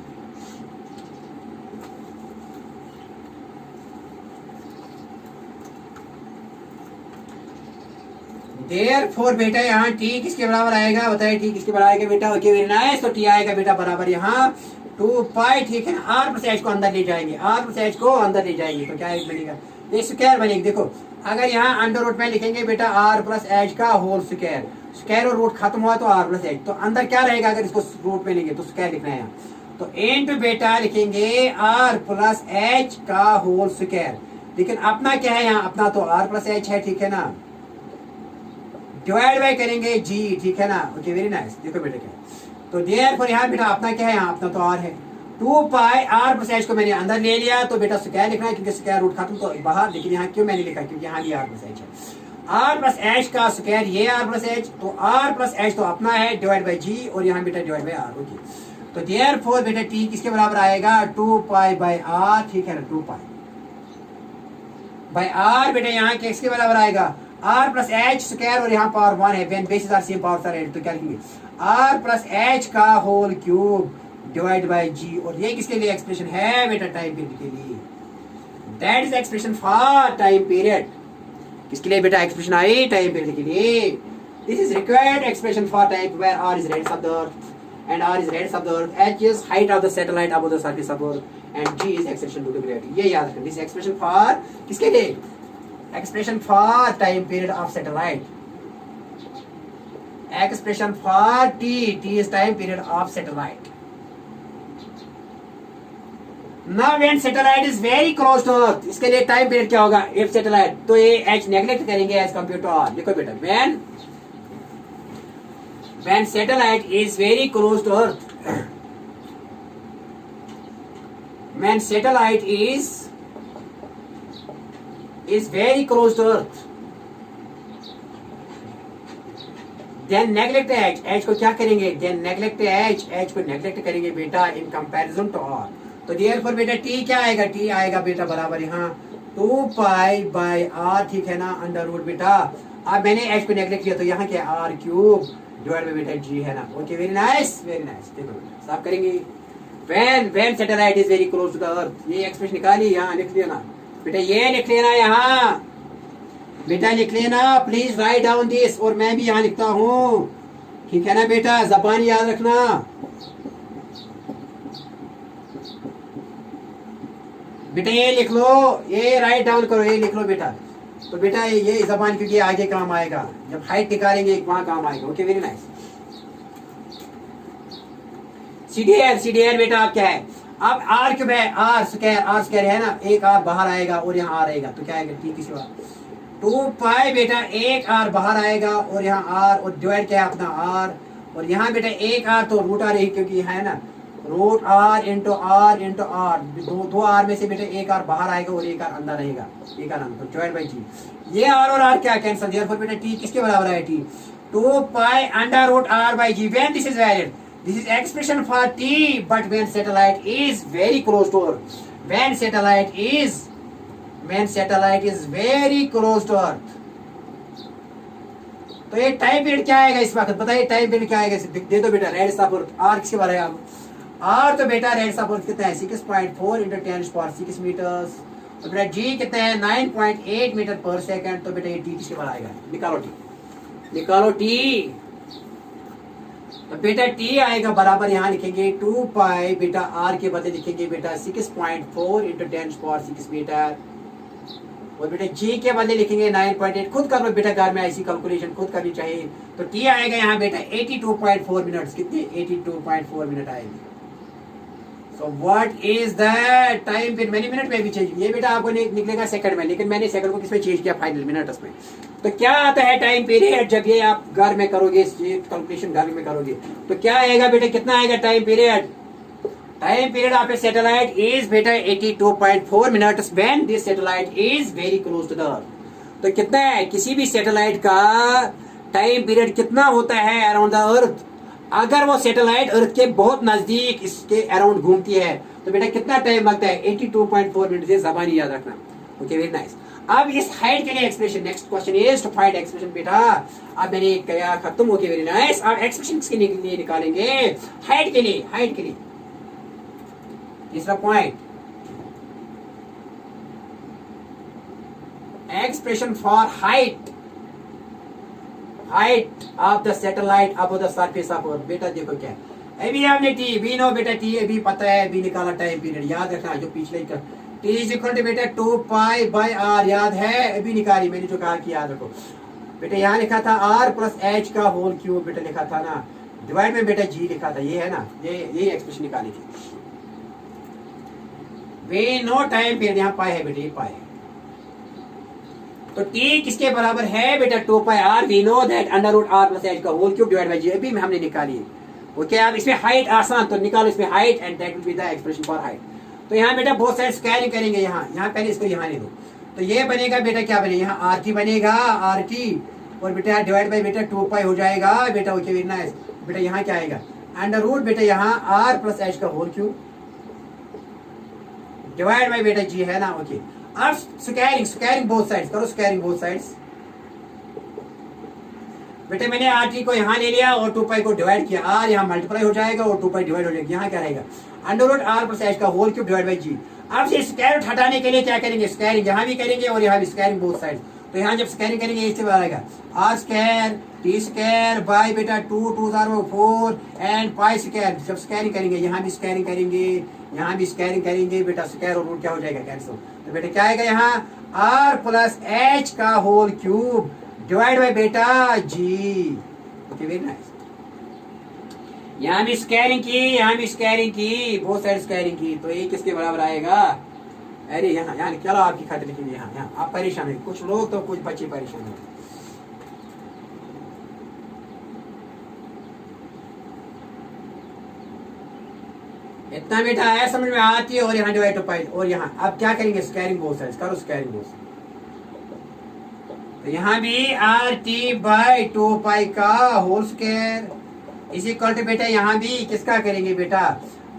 [SPEAKER 1] देयरफॉर बेटा यहाँ टी किसके बराबर आएगा बताइए टी किसके बराबर आएगा बेटा. Okay very nice. तो टी आएगा बेटा बराबर यहाँ 2 पाई. ठीक है ना आर प्लस एच को अंदर ले जाएंगे आर प्लस एच को अंदर ले जाएंगे तो क्या बनेगा ये स्क्वायर बनेगी. देखो अगर यहाँ अंडर रूट में लिखेंगे बेटा आर प्लस एच का होल स्क्वायर स्क्वायर और रूट खत्म हुआ तो आर प्लस एच तो अंदर क्या रहेगा अगर इसको रूट में लेंगे तो स्क्वायर लिखना है यहाँ. तो इनटू बेटा लिखेंगे आर प्लस एच का होल स्क्वायर. लेकिन अपना क्या है यहाँ अपना तो आर प्लस एच है. ठीक है ना डिवाइड बाय करेंगे जी. ठीक है ना. Okay very nice. देखो बेटा क्या तो देयरफॉर यहाँ बेटा अपना क्या है यहाँ अपना तो आर है 2 पाई आर प्लस एच को मैंने अंदर ले लिया तो बेटा स्क्वायर लिखना है क्योंकि स्क्वायर रूट खत्म तो बाहर. लेकिन यहाँ क्यों मैंने लिखा क्योंकि यहाँ भी आर प्लस एच है आर प्लस एच का स्क्वायर ये आर प्लस एच तो आर प्लस एच तो अपना है डिवाइड बाय जी और यहाँ बेटा डिवाइड बाय आर. ओके तो देयरफॉर बेटा टी किसके बराबर आएगा 2 पाई बाय आर, ठीक है ना, 2 पाई बाय आर बेटा यहाँ किसके बराबर आएगा आर प्लस एच स्क्वायर, और यहाँ पावर 1 है, when bases are same powers are added, तो क्या लिखेंगे आर प्लस एच का whole cube divide by G, और ये किसके लिए एक्सप्रेशन है बेटा टाइम पीरियड के लिए, that is expression for time period, किसके लिए बेटा एक्सप्रेशन आई टाइम पीरियड के लिए, this is required expression for time where R is radius of the Earth and r is radius of the earth, h is height of the satellite above the surface of earth, and g is acceleration due to gravity, ये याद रखना, this expression for किसके लिए expression for time period of satellite, expression for t is time period of satellite. Now when satellite is very close to earth, इसके लिए time period क्या होगा if satellite, तो ये h neglect करेंगे as compared to r, देखो बेटा when satellite is very close to earth, when satellite is very close to earth, then neglect h को क्या करेंगे, then neglect h को neglect करेंगे बेटा in comparison to r, तो therefore बेटा t क्या आएगा, t आएगा बेटा बराबर यहाँ 2 पाई बाय r, ठीक है ना, अंडर रूट बेटा, अब मैंने h को neglect किया तो यहाँ क्या r क्यूब डिवाइड बाय बेटा g है ना, ओके वेरी नाइस, देखो साफ करेंगे, when satellite is very close to the earth, ये एक्सप्रेशन निकाली, यहाँ लिख लेना बेटा, ये लिख लेना, यहाँ बेटा लिख लेना, प्लीज राइट डाउन दिस, और मैं भी यहाँ लिखता हूँ, ठीक है ना बेटा, ज़बान याद रखना, बेटा ये लिख लो, ये राइट डाउन करो, ये लिख लो बेटा, तो बेटा ये जबान क्योंकि आगे काम आएगा, जब हाइट निकालेंगे वहां काम आएगा, ओके वेरी नाइस। सीडीआर बेटा आप क्या है, अब आर क्यूब है, आर स्क्वायर है ना, एक आर बाहर आएगा और यहाँ आर आएगा, तो क्या आएगा टी किसी बात 2 पाई बेटा, एक आर बाहर आएगा और यहाँ आर, और डिवाइड क्या है अपना आर, और यहाँ बेटा एक आर तो रूट आर, क्योंकि यहाँ है ना रूट आर इंटू आर, दो आर में से बेटा एक आर बाहर आएगा और एक आर अंदर रहेगा, एक आर अंदर, डिवाइड बाय टी, ये आर और आर क्या कैंसिल, देयरफॉर बेटा टी किसके बराबर है T 2 pi under root R by G, when this is valid, this is expression for T, but when satellite is very close to earth, when satellite is very close to Earth, तो ये time period क्या आएगा इस वक्त, बताइए time period क्या आएगा, दे दो बेटा, रेडियस ऑफ अर्थ आर किसके बराबर है, आर तो बेटा रेडियस ऑफ अर्थ कितना है 6.4 इंटू 10⁻6 मीटर्स, तो बेटा जी कितना है 9.8 मीटर पर सेकंड, तो बेटा ये टी किसके बराबर आएगा, निकालो टी, तो बेटा टी आएगा बराबर, यहाँ लिखेंगे 2 पाई बेटा आर के बदले लिखेंगे बेटा 6.4 इंटू 10⁻6 मीटर, और बेटा जी के बदले लिखेंगे 9.8, खुद कर लो बेटा, घर में ऐसी कैलकुलेशन खुद करनी चाहिए, तो टी आएगा यहाँ बेटा 82.4 मिनट, कितने 82.4 मिनट आएंगे, so what is the time period, मैंने मिनट में भी चेंज, ये बेटा आपको निकलेगा सेकंड में, लेकिन मैंने सेकंड को किसमें चेंज किया फाइनल मिनट्स में, तो क्या आता है टाइम पीरियड, जब ये आप घर में करोगे, कैलकुलेशन घर में करोगे तो क्या आएगा बेटा, कितना आएगा time period of a satellite is बेटा 82.4 minutes when this satellite is very close to the अर्थ, तो कितना है किसी भी सैटेलाइट का टाइम पीरियड कितना होता है अराउंड द अर्थ, अगर वो सैटेलाइट अर्थ के बहुत नजदीक इसके अराउंड घूमती है तो बेटा कितना टाइम लगता है 82.4 मिनट, से ज़बानी याद रखना, ओके वेरी नाइस। अब इस हाइट के लिए expression, next question is to find expression बेटा, अब मैंने किया खत्म, ओके वेरी नाइस। अब एक्सप्रेशन किसके लिए निकालेंगे, हाइट के लिए, तीसरा point, expression for height of the satellite above the surface of Earth, बेटा देखो क्या अभी आपने टी वी नो बेटा, टी अभी पता है, अभी निकाला टाइम पीरियड, याद रखना जो पिछले का टी इज इक्वल टू बेटा 2 पाई बाय आर, याद है अभी निकाली मैंने जो कहा कि याद रखो बेटा, यहाँ लिखा था आर प्लस एच का होल क्यूब बेटा लिखा था ना, डिवाइड में बेटा जी लिखा था, ये है ना, ये एक्सप्रेशन निकाली थी, वी नो टाइम पीरियड, यहाँ पाई है बेटा, ये पाई है, तो t किसके बराबर है बेटा 2 pi R, we know that under root R plus H का whole cube divide by G, अभी हमने निकाली है, ओके। अब इसमें हाइट आसान, तो निकालो इसमें height and that will be the expression for height, तो यहाँ बेटा बहुत सारे स्क्वायरिंग करेंगे, यहाँ पहले इसको यहाँ ले दो, तो ये बनेगा बेटा क्या बनेगा, यहाँ आर टी बनेगा, आर टी, और बेटा डिवाइड बाय बेटा 2 पाई हो जाएगा बेटा, ओके वेरी नाइस, बेटा यहाँ क्या आएगा अंडर रूट बेटा यहाँ आर प्लस एच का होल क्यूब डिवाइड बाई बेटा जी है ना, ओके। अब स्क्वायरिंग बोथ साइड्स करो, स्क्वायरिंग बोथ साइड्स। बेटे मैंने आर टी को यहाँ ले लिया और 2 पाई को डिवाइड किया, आर यहाँ मल्टीप्लाई हो जाएगा और 2 पाई डिवाइड हो जाएगा, यहाँ क्या रहेगा under root R plus H का whole cube divide by G. अब से स्क्वायर रूट हटाने के लिए क्या करेंगे, स्क्वायरिंग यहाँ भी करेंगे और यहाँ भी स्क्वायरिंग बोथ साइड। तो यहाँ जब स्क्वायरिंग करेंगे इससे आएगा R square T square by बेटा 2 4 एंड पाई स्क्वायर। जब स्क्वायरिंग करेंगे यहाँ भी स्क्वायरिंग करेंगे, यहाँ भी स्क्वायरिंग करेंगे बेटा, स्क्वायर और रूट क्या हो जाएगा कैंसिल। तो बेटा क्या आएगा यहाँ आर प्लस एच का होल क्यूब डिवाइड बाई बेटा जी। Okay very nice. यहाँ भी स्क्वायरिंग की, यहाँ भी स्क्वायरिंग की, बोथ साइड स्क्वायरिंग की, तो ये किसके बराबर आएगा। अरे यहाँ यहाँ चलो आपकी खातिर लिखेंगे, यहाँ आप परेशान है, कुछ लोग तो कुछ बच्चे परेशान है। इतना बेटा आया समझ में आती है। और यहाँ डिवाइड टू पाई और यहाँ अब क्या करेंगे स्क्वायरिंग बोथ साइड्स करो, स्क्वायरिंग बोथ साइड। तो यहाँ भी आर टी बाई 2 पाई का whole square is equal to बेटा यहाँ भी किसका करेंगे बेटा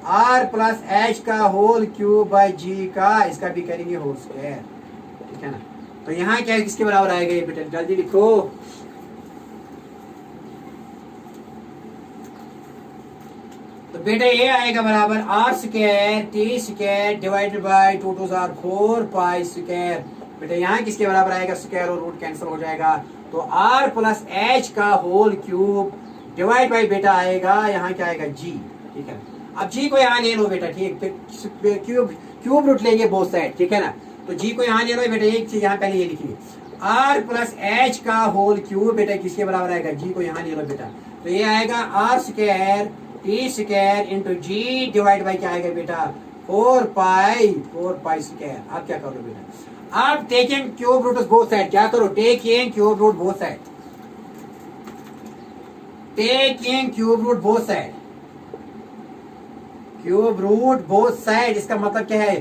[SPEAKER 1] आर प्लस एच का होल क्यूब बाई जी का, इसका भी करेंगे होल स्क्वायर, ठीक है ना। तो यहाँ क्या किसके बराबर आएगा ये बेटा जल्दी लिखो। तो बेटा ये आएगा बराबर R square T square divided by 2 2 4 pi square. बेटा यहाँ किसके बराबर आएगा, स्क्वायर और रूट कैंसिल हो जाएगा, तो आर प्लस एच का होल क्यूब डिवाइड बाई बेटा आएगा यहाँ क्या आएगा जी, ठीक है। अब जी को यहाँ ले लो बेटा, ठीक, फिर क्यूब रूट लेंगे बोथ साइड, ठीक है ना। तो जी को यहाँ ले लो बेटा, एक चीज यहाँ पहले ये लिखिए आर प्लस एच का होल क्यूब बेटा किसके बराबर आएगा, जी को यहाँ ले लो बेटा। तो ये आएगा R square T square into G divide by क्या आएगा बेटा 4 पाई स्क्वायर। आप क्या करो बेटा, आप taking cube root both side, क्या करो taking cube root both side, taking cube root both side, cube root both side. इसका मतलब क्या है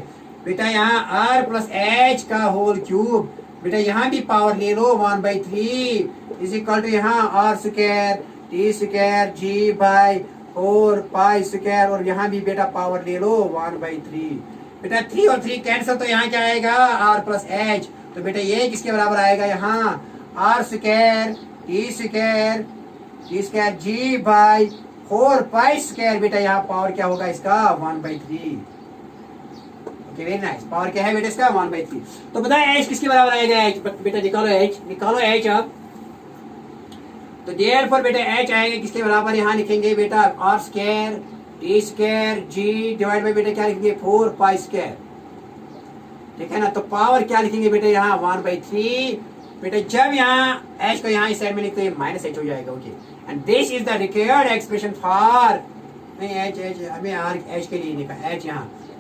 [SPEAKER 1] बेटा यहाँ आर प्लस एच का होल क्यूब बेटा यहाँ भी पावर ले लो 1/3 इज इक्वल टू यहाँ R square T square G by 4 pi square और यहाँ भी बेटा पावर ले लो 1/3 बेटा 3 और 3 कैंसिल, तो यहाँ क्या आएगा आर प्लस एच। तो बेटा ये किसके बराबर आएगा यहाँ R square T square G by 4 pi square. बेटा यहाँ पावर क्या होगा इसका 1/3। Okay very nice. पावर क्या है बेटा इसका 1/3। तो बताए एच किसके बराबर आएगा, एच बेटा निकालो एच अब। तो देयरफॉर बेटा एच आएगा किसके बराबर, यहाँ लिखेंगे बेटा R square T square G divide by बेटा क्या लिखेंगे 4 पाई स्क्वायर, ठीक है ना। तो पावर क्या लिखेंगे बेटा यहाँ 1/3 बेटा। जब यहाँ एच को यहाँ इस साइड में लिखते हैं माइनस एच हो जाएगा, okay. And this is the required expression for, नहीं एच हमें आर एच के लिए लिखा,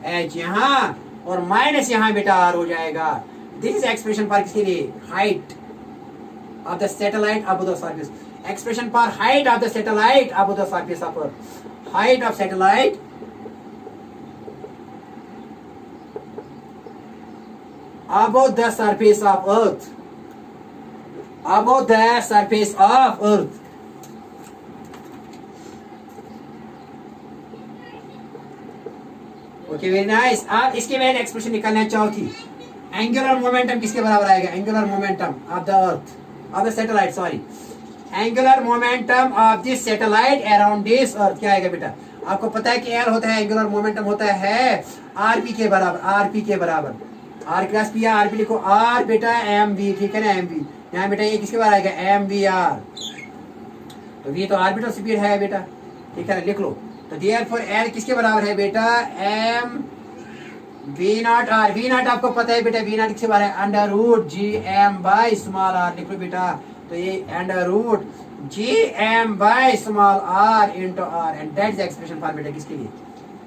[SPEAKER 1] एच यहाँ और माइनस यहाँ बेटा आर हो जाएगा। दिस इज एक्सप्रेशन फॉर किसके लिए, height of the satellite above the surface, expression for height of the satellite above the surface of earth, height of satellite above the surface of earth, above the surface of earth। Okay very nice. आप इसके बाद expression निकालना चाहो थी angular momentum किसके बराबर आएगा, angular momentum of the earth of the satellite, sorry angular momentum of this satellite around this earth क्या आएगा बेटा। आपको पता है कि एल होता है, एंगुलर मोमेंटम होता है आरपी के बराबर, R cross P R P लिखो, आर बेटा एम वी, ठीक है ना, एम वी। यहाँ बेटा ये किसके बराबर आएगा एम वी आर, तो वी तो आर्बिटर स्पीड है बेटा, ठीक है ना, लिख लो। तो देयरफॉर एल किसके बराबर है बेटा M V naught R. V naught आपको पता है बेटा, वी नॉट किसके बराबर है under root G M by small r, लिख लो बेटा। तो ये under root G M by small r into R, and that is expression for बेटा किसके लिए,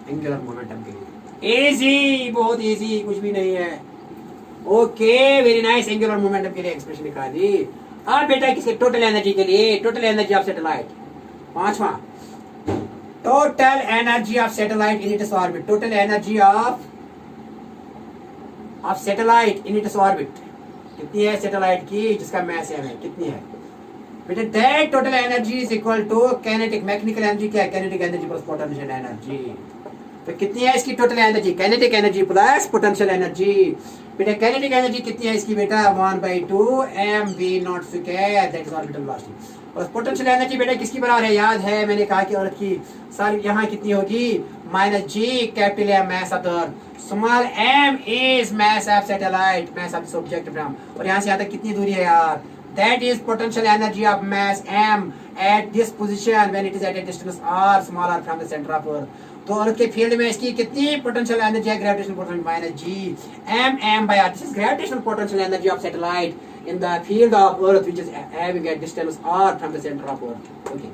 [SPEAKER 1] एंगुलर मोमेंटम के लिए। इजी, बहुत इजी, कुछ भी नहीं है। Okay very nice, angular momentum के लिए एक्सप्रेशन निकाली। अब बेटा किसके टोटल एनर्जी के लिए, टोटल एनर्जी ऑफ सैटेलाइट, पांचवा total energy of satellite in its orbit, total energy of satellite in its orbit कितनी है सैटेलाइट की, जिसका मैस है कितनी है बेटा that total energy is equal to kinetic mechanical energy क्या है, kinetic energy plus potential energy. तो कितनी है इसकी total energy, kinetic energy plus potential energy. बेटा काइनेटिक एनर्जी कितनी है इसकी बेटा 1/2 mv0 square that is orbital velocity. और पोटेंशियल एनर्जी बेटा किसकी बराबर है, याद है मैंने कहा कि औरत की सर यहाँ कितनी होगी -g capital M mass of the earth, small m is mass of satellite, mass of this object from, और यहाँ से यहाँ तक कितनी दूरी है यार, that is potential energy of mass m at this position when it is at a distance r small r from the centre of earth. तो अर्थ के फील्ड में इसकी कितनी पोटेंशियल एनर्जी है, gravitational potential -g m/r, this is gravitational potential energy of satellite in the field of earth which is having a distance r from the center of earth। okay,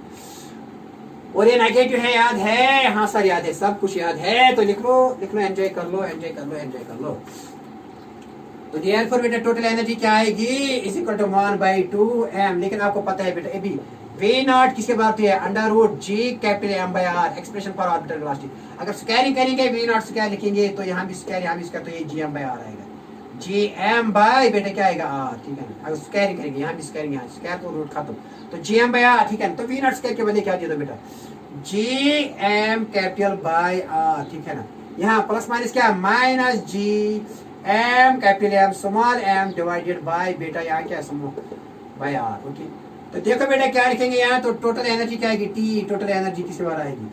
[SPEAKER 1] और ये negative है, याद है, हाँ sir याद है, सब कुछ याद है, तो लिख लो एंजॉय कर लो एंजॉय कर लो एंजॉय कर लो। तो देयरफॉर बेटा टोटल एनर्जी क्या आएगी इज इक्वल टू 1/2 m, लेकिन आपको पता है बेटा अभी V0 किसके बराबर है, √g capital M/r expression for orbital velocity. अगर स्क्वायरिंग करेंगे V0 स्क्वायर लिखेंगे तो यहाँ भी स्क्वायर यहाँ भी स्क्वायर, तो ये gm/r आएगा, gm बाय बेटा क्या आएगा r, ठीक है ना। अगर स्क्वायरिंग करेंगे यहाँ भी स्क्वायरिंग, यहाँ स्क्वायर तो रूट खत्म, तो gm/r, ठीक है ना। तो V0 स्क्वायर के बदले क्या दे दो बेटा gm कैपिटल बाय r, ठीक है ना। यहाँ प्लस माइनस क्या -g m capital M small m divided by बेटा यहाँ क्या स्मॉल बाय r। ओके, तो देखो बेटा क्या लिखेंगे यहाँ, तो टोटल एनर्जी क्या आएगी T, टोटल एनर्जी किसके बारे आएगी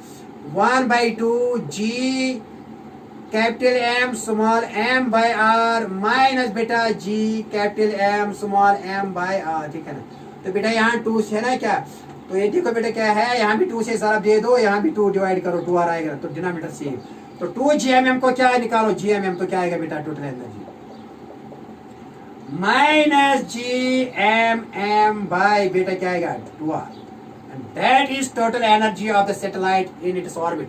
[SPEAKER 1] 1/2 g capital M small m by r minus बेटा g capital M small m by r, ठीक है ना। तो बेटा यहाँ 2 से है ना क्या, तो ये देखो बेटा क्या है, यहाँ भी 2 से सारा दे दो, यहाँ भी 2 डिवाइड करो 2r आएगा, तो डिनोमिनेटर सेम, तो 2gmm को क्या निकालो gmm, तो क्या आएगा बेटा टोटल एनर्जी -gmm बाय बेटा क्या आएगा 2r, and that is total energy of the satellite in its orbit,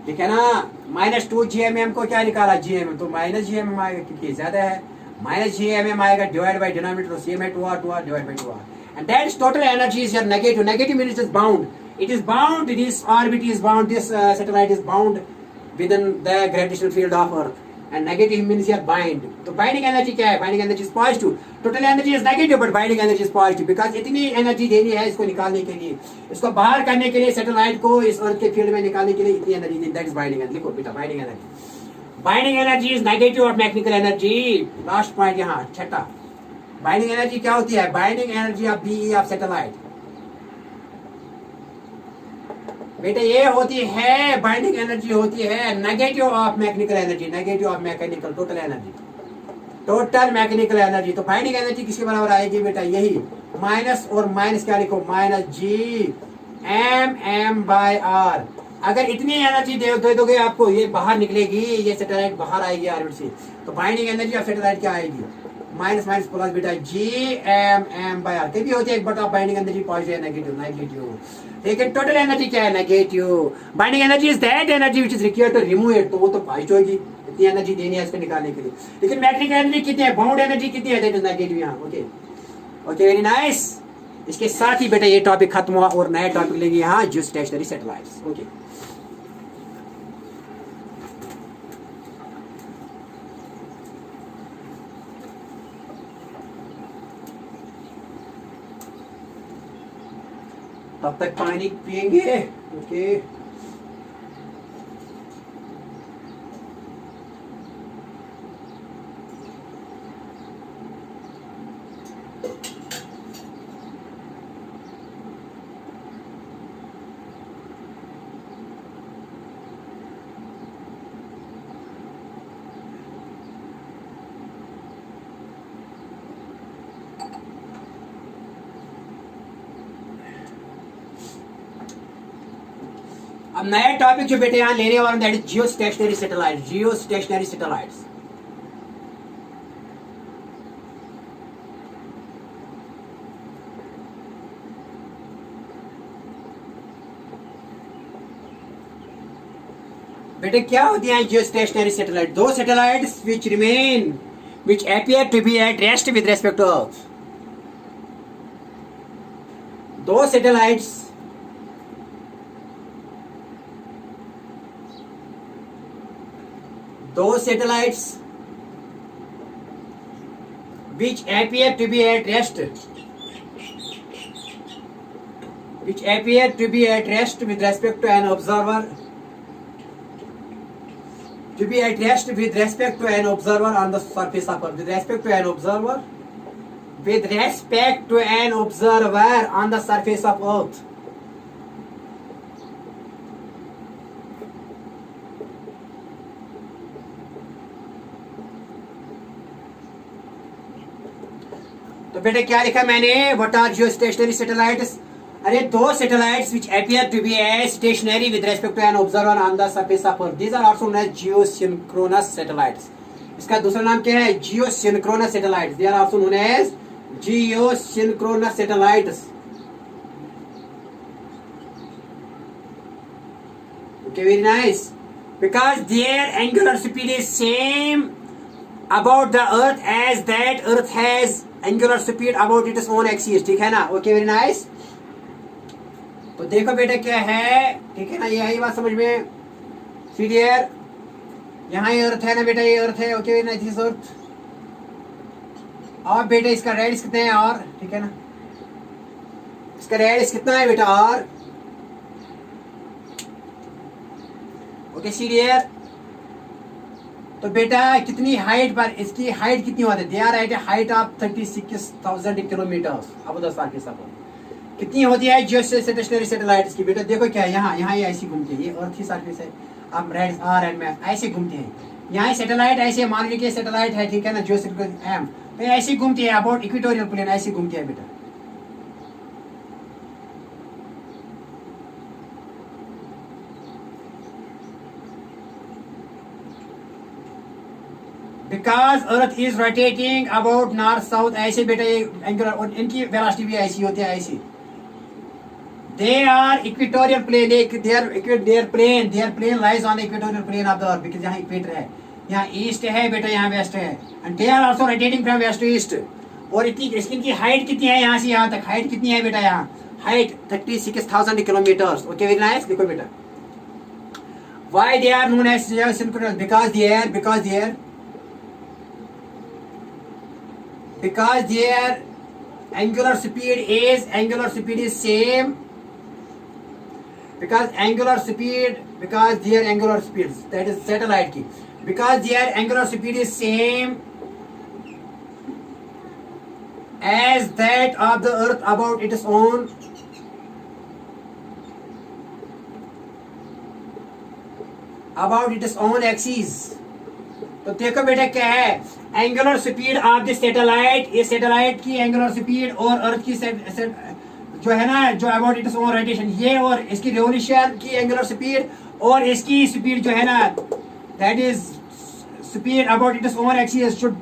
[SPEAKER 1] ठीक है ना। -2gmm को क्या निकाला gmm, तो -gmm आएगा क्योंकि ज्यादा है, -gmm आएगा डिवाइड बाय डिनोमिनेटर, तो सेम है 2r divide by 2r, and that is total energy is your negative, negative means it is bound, it is bound, this orbit is bound, this satellite is bound within the gravitational field of earth, and negative means here bind, तो binding energy क्या है, binding energy is positive, total energy is negative but binding energy is positive because इतनी energy देनी है इसको निकालने के लिए, इसको बाहर करने के लिए, सैटेलाइट को इस अर्थ के फील्ड में निकालने के लिए इतनी एनर्जी देनी, that is binding energy। लिखो बेटा binding energy, binding energy is negative of mechanical energy। Last point यहाँ छठा, binding energy क्या होती है, binding energy of BE of satellite, बेटा ये होती है बाइंडिंग एनर्जी, होती है negative of mechanical energy, negative of mechanical total energy, total mechanical energy. तो बाइंडिंग एनर्जी किसके बराबर आएगी बेटा, यही माइनस और माइनस क्या लिखो -gmm/r। अगर इतनी एनर्जी दे दोगे आपको, ये बाहर निकलेगी, ये सैटेलाइट बाहर आएगी ऑर्बिट से, तो बाइंडिंग एनर्जी ऑफ सैटेलाइट क्या आएगी माइनस माइनस प्लस बेटा gmm/r। कभी होती है एक बटा binding energy positive negative, negative, लेकिन टोटल एनर्जी क्या है negative. Binding energy is that energy which is required to remove it, तो वो तो पॉजिटिव होगी, इतनी एनर्जी देनी है इसको निकालने के लिए। लेकिन मैकेनिकल एनर्जी कितनी है, बाउंड एनर्जी कितनी है, दैट इज नेगेटिव यहाँ। Okay okay, very nice. इसके साथ ही बेटा ये टॉपिक खत्म हुआ और नया टॉपिक लेंगे यहाँ जो स्टेशनरी सैटेलाइट्स। ओके तब तक पानी पिएंगे। ओके अब नया टॉपिक जो बेटे यहाँ लेने वाला that is geostationary satellite, geostationary satellites. बेटे क्या होती है geostationary satellite, those satellites which remain which appear to be at rest with respect to Earth, those satellites which appear to be at rest which appear to be at rest with respect to an observer, to be at rest with respect to an observer on the surface of earth, with respect to an observer, with respect to an observer on the surface of earth. तो बेटा क्या लिखा मैंने, what are geostationary satellites, अरे those satellites which appear to be as stationary with respect to an observer on the surface of earth, these are also known as geosynchronous satellites. इसका दूसरा नाम क्या है, geosynchronous satellites, they are also known as geosynchronous satellites. Okay, very nice, because their angular speed is same about the earth as that earth has angular speed about its own axis. ठीक है ना, okay very nice. तो देखो बेटा क्या है, ठीक है ना, यही बात समझ में. क्लियर, यहाँ ये अर्थ है ना बेटा, ये अर्थ है. Okay very nice, this earth. और बेटा इसका रेडियस कितना है, और ठीक है ना, इसका रेडियस कितना है बेटा, और ओके क्लियर. तो बेटा कितनी हाइट पर, इसकी हाइट कितनी होती है, they are at a height of 36,000 kilometres. अब बताओ साथ के साथ कितनी होती है जियो स्टेशनरी सैटेलाइट्स की. बेटा देखो क्या है, यहाँ ये ऐसी घूमती है, ये अर्थ की सरफेस है, अब रेड आर एंड मैप ऐसे घूमते हैं. यहाँ सैटेलाइट ऐसे मान लीजिए सैटेलाइट है, ठीक है ना, जियो एम, तो ऐसी घूमती है अबाउट इक्वेटोरियल प्लेन, ऐसी घूमती है बेटा. Because Earth is rotating about north south, ऐसे बेटा ये एंगुलर, और इनकी वेलोसिटी भी ऐसी होती है, ऐसी. They are equatorial plane, their plane lies on the equatorial plane of the earth, because यहाँ इक्वेटर है, यहाँ ईस्ट है बेटा, यहाँ वेस्ट है, and they are also rotating from west to east. और इनकी हाइट कितनी है, यहाँ से यहाँ तक हाइट कितनी है बेटा, यहाँ height 36,000 kilometres. Okay very nice. देखो बेटा, why they are known as geosynchronous, because their angular speed is same, because their angular speed, that is satellite की, because their angular speed is same as that of the earth about its own axis. तो देखो बेटा क्या है, angular speed of the satellite, ये satellite की angular speed और अर्थ की जो है ना, जो अबाउट इट्स ओन रोटेशन, ये और इसकी रेवोल्यूशन की एंगुलर स्पीड और इसकी स्पीड जो है ना, that is speed about its own axis should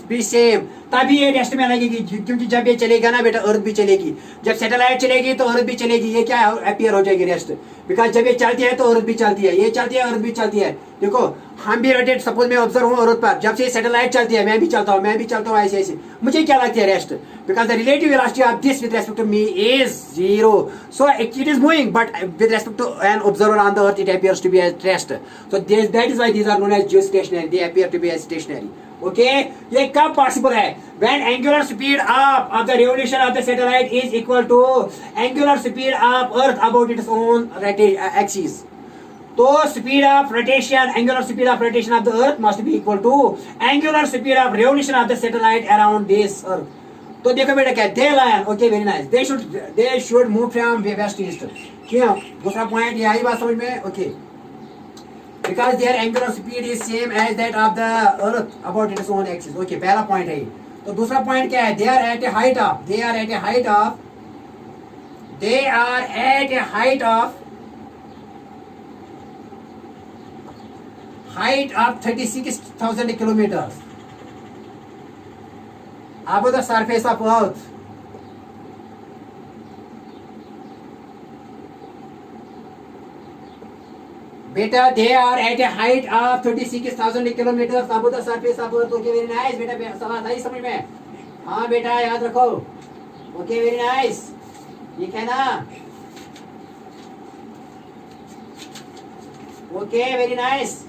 [SPEAKER 1] be same. तभी ये रेस्ट में लगेगी, क्योंकि जब ये चलेगा ना बेटा, अर्थ भी चलेगी. जब सैटेलाइट चलेगी तो अर्थ भी चलेगी. ये क्या अपीयर हो जाएगी रेस्ट, बिकॉज जब ये चलती है तो अर्थ भी चलती है, ये चलती है अर्थ भी चलती है. देखो हम भी रोटेट, सपोज मैं ऑब्जर्व हूँ अर्थ पर, जब से सैटेलाइट चलती है मैं भी चलता हूँ ऐसे ऐसे. मुझे क्या लगती है, rest, because the relative velocity of this with respect to me is 0. So it is moving, but with respect to an observer on the Earth it appears to be as rest. So that is why these are known as geostationary, they appear to be as stationary. Okay, ये कब possible है, when angular speed of the revolution of the satellite is equal to angular speed of earth about its own axis. तो speed of rotation, angular speed of rotation of the earth must be equal to angular speed of revolution of the satellite around this earth. तो देखो बेटा क्या, they lion, okay very nice, they should move from west to east. क्यों, दूसरा point यही बात समझ में. Okay, because their angular speed is same as that of the earth about its own axis. Okay, पहला पॉइंट है. तो दूसरा पॉइंट क्या है, they are at a height of 36,000 kilometers above the surface of earth. बेटा they are at a height of 36,000 kilometers above the surface of earth. Okay very nice बेटा, सवाल आई समझ में. हाँ बेटा याद रखो. ओके वेरी नाइस, ठीक है ना. Okay very nice.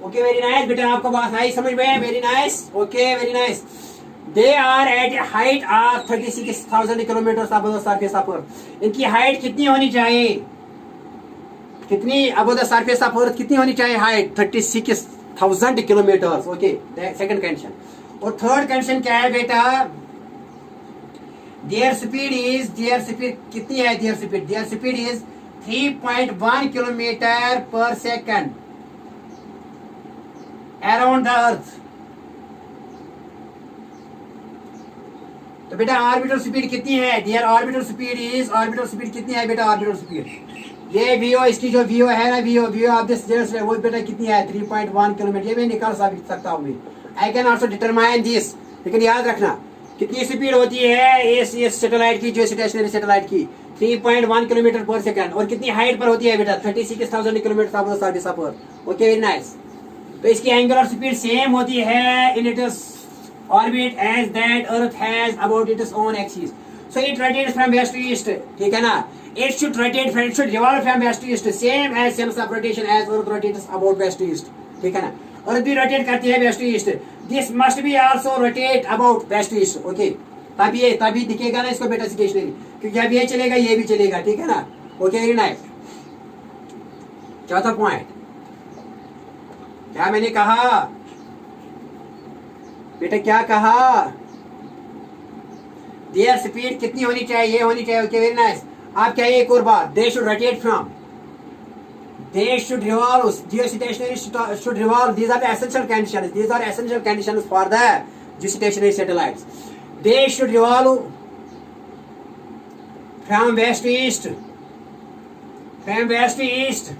[SPEAKER 1] Okay very nice बेटा, आपको बात आई समझ में? Very nice, okay very nice. They are at a height of 36,000 kilometre above the surface of Earth. इनकी हाइट कितनी होनी चाहिए? कितनी above the surface of Earth कितनी होनी चाहिए height? 36,000 kilometre. Okay, second condition. और थर्ड कंडीशन क्या है बेटा? देयर स्पीड कितनी है? देयर स्पीड इज 3.1 किलोमीटर पर सेकंड अराउंड द अर्थ। तो बेटा ऑर्बिटल स्पीड कितनी है? डियर ऑर्बिटल स्पीड कितनी है बेटा? ऑर्बिटल स्पीड ये वीओ, इसकी जो वीओ है ना, वीओ ऑफ दिस वो बेटा कितनी है? 3.1 किलोमीटर। ये मैं निकाल सकता हूँ, I can also determine this. लेकिन याद रखना कितनी स्पीड होती है इस सैटेलाइट की, जो स्टेशनरी सैटेलाइट की 3.1 किलोमीटर पर सेकंड। और कितनी हाइट पर होती है बेटा? 36,000 kilometre above the surface of earth. Okay very nice. तो इसकी एंगुलर स्पीड सेम होती है in its orbit as that Earth has about its own axis. So it rotates from west to east. ठीक है ना? It should revolve from west to east, same as sense of rotation as Earth rotates about west to east. ठीक है ना? Earth भी rotate करती है west to east. This must be also rotate about west to east. Okay? तभी दिखेगा ना इसको बेटा स्टेशनरी, क्योंकि अब ये चलेगा ये भी चलेगा। ठीक है ना? Okay very nice. चौथा पॉइंट क्या मैंने कहा बेटा? क्या कहा? देयर स्पीड कितनी होनी चाहिए? ये होनी चाहिए। Okay very nice. आप क्या एक और बात, they should rotate from, they should revolve, geostationary should revolve. These are the essential conditions, these are essential conditions for the geostationary satellites. They should revolve from west to east, from west to east,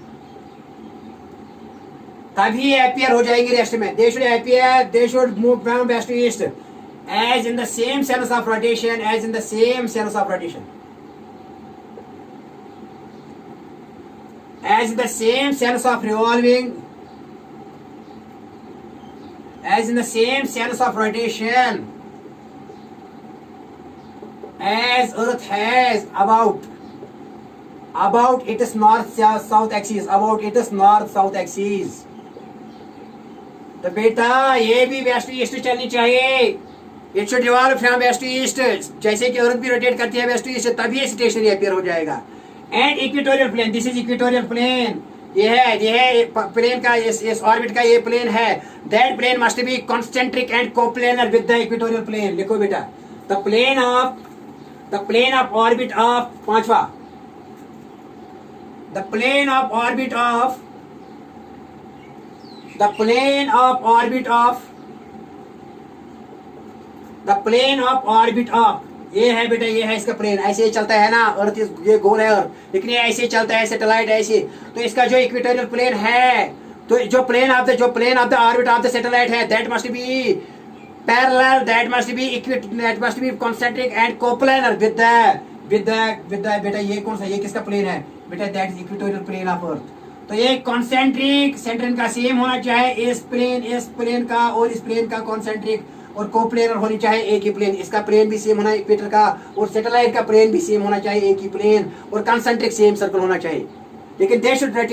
[SPEAKER 1] तभी appear हो जाएंगे rest में। They should appear, they should move from west to east as in the same sense of rotation, as in the same sense of rotation, as in the same sense of revolving, as in the same sense of rotation as Earth has about its north-south axis, about its north-south axis। तो बेटा ये भी waste east चलनी चाहिए। It should revolve from west east, जैसे कि Earth भी rotate करती है वेस्ट ईस्ट, तभी स्टेशनरी अपीयर हो जाएगा। And equatorial plane, this is equatorial plane. ये है प्लेन का, इस ऑर्बिट का ये प्लेन है। That plane must be concentric and coplanar with the equatorial plane. लिखो बेटा, the plane of orbit of, पांचवा, the plane of orbit of, the plane of orbit of, ये है बेटा, ये है इसका प्लेन। ऐसे ही चलता है ना अर्थ, ये गोल है अर्थ, लेकिन ये ऐसे ही चलता है सैटेलाइट ऐसे। तो इसका जो इक्वेटोरियल प्लेन है, तो जो plane of the orbit of the satellite है, that must be parallel, that must be concentric and coplanar with the बेटा ये कौन सा, ये किसका प्लेन है बेटा? That is equatorial plane of earth. तो ये कॉन्सेंट्रिक सेंटर इनका सेम होना चाहिए, इस प्लेन का और इस प्लेन का कॉन्सेंट्रिक, और कोप्लेनर होनी चाहिए एक ही प्लेन। इसका प्लेन भी सेम होना है इक्वेटर का, और सैटेलाइट का प्लेन भी सेम होना चाहिए एक ही प्लेन, और कॉन्सेंट्रिक सेम सर्कल होना चाहिए। लेकिन they should have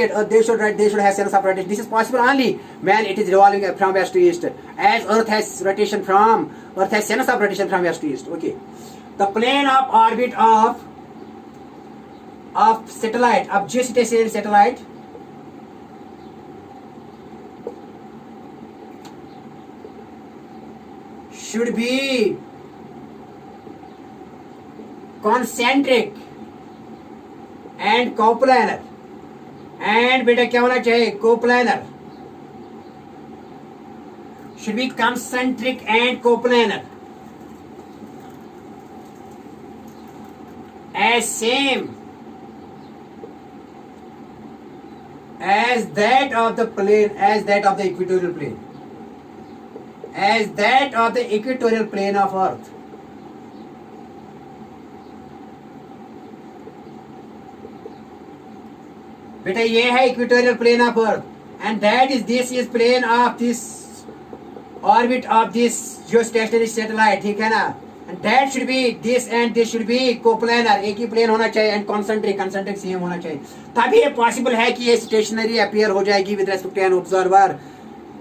[SPEAKER 1] sense of rotation. This is possible only when it is revolving from west to east, as Earth has sense of rotation from west to east. Okay, the plane of orbit of satellite, of geostationary satellite, should be concentric and coplanar, and बेटा क्या होना चाहिए? coplanar, should be concentric and coplanar, as same as that of the plane, as that of the equatorial plane, as that of the equatorial plane of Earth। बेटा ये है equatorial plane of earth, and this is plane of this orbit of this geostationary satellite. ठीक है ना? And that should be this, and this should be coplanar, एक ही plane होना चाहिए, एंड कॉन्सेंट्रिक सेम होना चाहिए। तभी ये पॉसिबल है कि ये स्टेशनरी अपीयर हो जाएगी with respect to an observer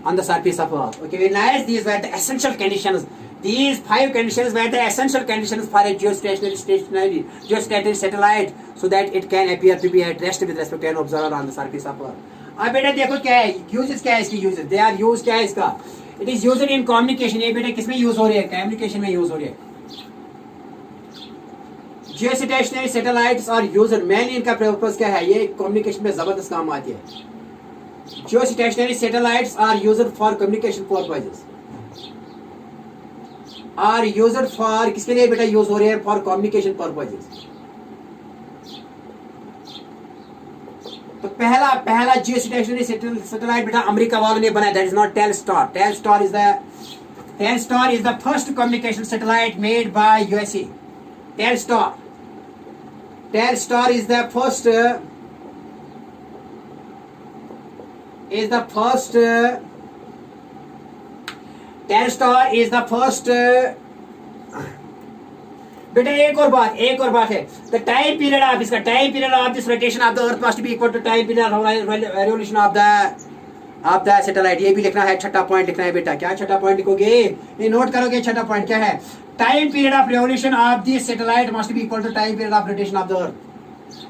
[SPEAKER 1] on the surface of Earth. Okay, very nice. These were the essential conditions. These 5 conditions were the essential conditions for a geostationary satellite, so that it can appear to be at rest with respect to an observer on the surface of Earth. अब बेटा देखो क्या है uses, क्या है इसकी uses, they are use क्या है इसका, it is used in communication. ये बेटा किसमें यूज हो रही है, कम्युनिकेशन में यूज हो रही है। जियोस्टेशनरी सैटेलाइट्स और यूजर मेनली इनका पर्पस क्या है, ये कम्युनिकेशन में जबरदस्त काम आती है। Geostationary satellites are used for communication purposes, are used for किसके लिए बेटा यूज हो रही है, फॉर कम्युनिकेशन पर्पसेस। तो पहला जियोस्टेशनरी सैटेलाइट बेटा अमेरिका वालों ने बनाया, that is not Telstar. Telstar is the first communication satellite made by USA. Telstar is the first बेटा एक और बात है, the time period of this rotation of the earth must be equal to time period revolution of the satellite. ये भी लिखना है, छठा पॉइंट लिखना है बेटा। क्या छठा पॉइंट लिखोगे, ये नोट करोगे। छठा पॉइंट क्या है, time period of revolution of this satellite must be equal to time period of rotation of the earth.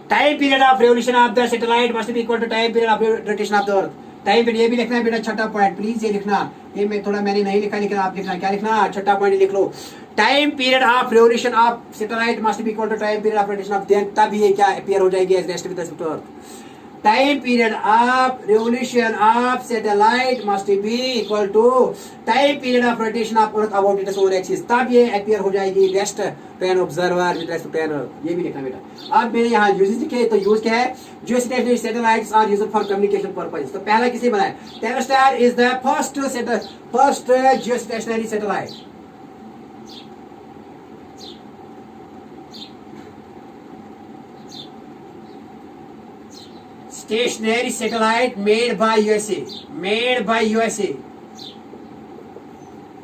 [SPEAKER 1] Time period of revolution of the satellite must be equal to time period of rotation of the earth. Time period ये भी लिखना है बेटा, छठा point please ये लिखना। ये मैंने नहीं लिखा, लेकिन आप लिखना। क्या लिखना, छठा पॉइंट लिख लो। Time period of revolution of satellite must be equal to time period of rotation of then, तब ये क्या अपीयर हो जाएगी as rest with respect to earth. Time period of revolution of satellite must be equal to time period of rotation of earth about its own axis, तब ये appear हो जाएगी rest to an observer with respect to an earth. ये भी लिखना बेटा। अब मैंने यहाँ यूजेस लिखे, तो यूज क्या है, geostationary satellites are used for communication purposes. तो पहला किसे बनाया, Telstar is the first geostationary satellite. Stationary satellite made by USA.